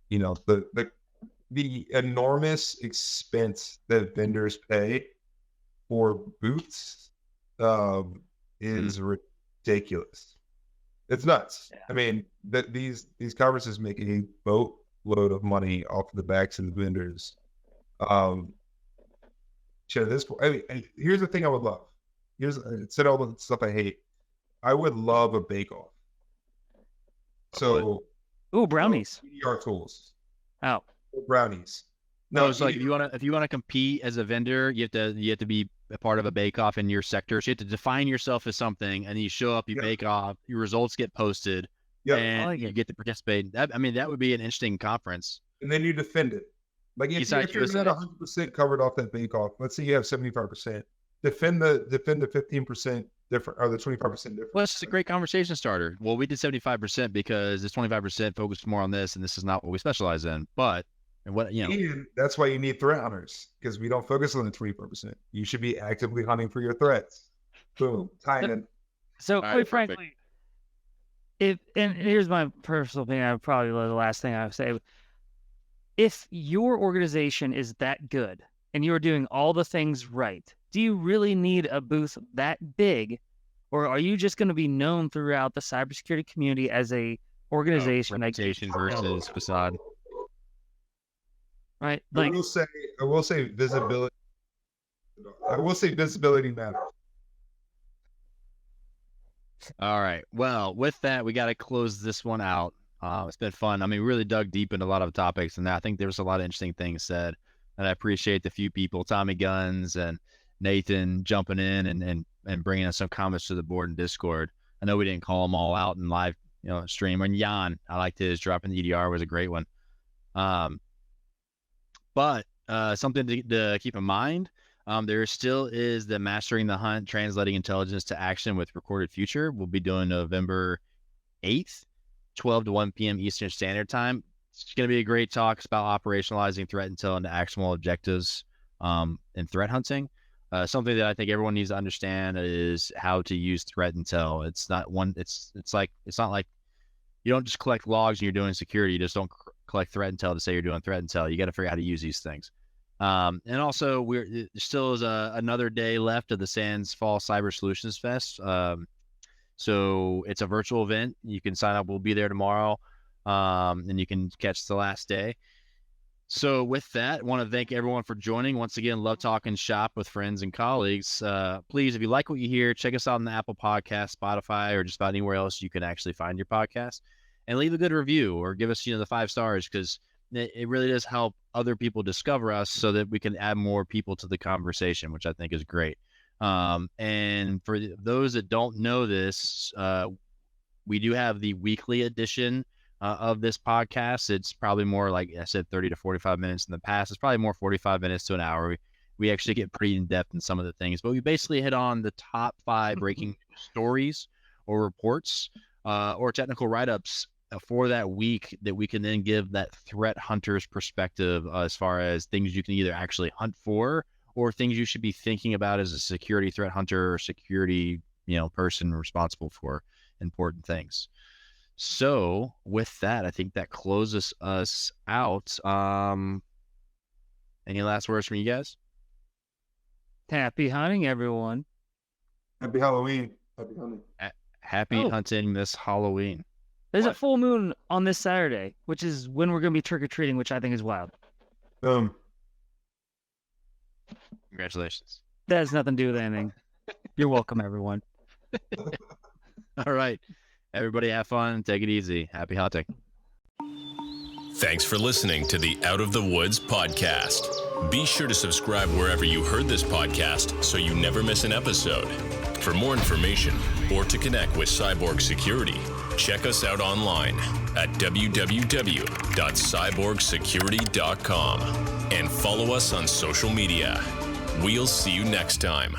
you know, the enormous expense that vendors pay for booths is ridiculous. It's nuts. Yeah. I mean, these conferences make a boatload of money off the backs of the vendors. To this point, I mean, here's the thing I would love. Instead of all the stuff I hate, I would love a bake-off. So, brownies. EDR tools. Oh, brownies. No, it's like if you want to compete as a vendor, you have to be a part of a bake-off in your sector. So you have to define yourself as something, and then you show up, you bake off, your results get posted, and you get to participate. That would be an interesting conference. And then you defend it. Like if you're not 100% covered off that bake-off, let's say you have 75%, defend the 15% different or the 25% difference. Well, it's a great conversation starter. Well, we did 75% because this 25% focused more on this, and this is not what we specialize in. But and that's why you need threat hunters, because we don't focus on the 24%. You should be actively hunting for your threats. Boom, tying in. So quite frankly, and here's my personal opinion, probably the last thing I would say. If your organization is that good and you're doing all the things right, do you really need a booth that big, or are you just going to be known throughout the cybersecurity community as a organization? Reputation versus facade. Right. Like, I will say visibility. I will say visibility matters. All right. Well, with that, we got to close this one out. It's been fun. I mean, we really dug deep into a lot of topics, and I think there was a lot of interesting things said. And I appreciate the few people, Tommy Guns and Nathan, jumping in and bringing us some comments to the board and Discord. I know we didn't call them all out in live, stream. And Jan, I liked his dropping the EDR was a great one. But something to keep in mind, there still is the Mastering the Hunt, Translating Intelligence to Action with Recorded Future. We'll be doing November 8th, 12 to 1 p.m. Eastern Standard Time. It's going to be a great talk. It's about operationalizing threat intel into actionable objectives in threat hunting. Something that I think everyone needs to understand is how to use threat intel. It's not like you don't just collect logs and you're doing security. You just don't collect threat intel to say you're doing threat intel. You got to figure out how to use these things. And also, there still is another day left of the Sands Fall Cyber Solutions Fest. So it's a virtual event. You can sign up. We'll be there tomorrow, and you can catch the last day. So with that, I want to thank everyone for joining. Once again, love talking shop with friends and colleagues. Please, if you like what you hear, check us out on the Apple Podcast, Spotify, or just about anywhere else you can actually find your podcast. And leave a good review or give us, the 5 stars, because it really does help other people discover us so that we can add more people to the conversation, which I think is great. And for those that don't know this, we do have the weekly edition of this podcast. It's probably more, like I said, 30 to 45 minutes in the past. It's probably more 45 minutes to an hour. We actually get pretty in depth in some of the things, but we basically hit on the top 5 breaking stories or reports or technical write-ups for that week that we can then give that threat hunter's perspective as far as things you can either actually hunt for or things you should be thinking about as a security threat hunter or security, person responsible for important things. So with that, I think that closes us out. Any last words from you guys? Happy hunting, everyone. Happy Halloween. Happy hunting. Happy hunting this Halloween. There's a full moon on this Saturday, which is when we're going to be trick-or-treating, which I think is wild. Congratulations. That has nothing to do with anything. You're welcome, everyone. All right. Everybody have fun. Take it easy. Happy hunting. Thanks for listening to the Out of the Woods podcast. Be sure to subscribe wherever you heard this podcast so you never miss an episode. For more information or to connect with Cyborg Security, check us out online at www.cyborgsecurity.com and follow us on social media. We'll see you next time.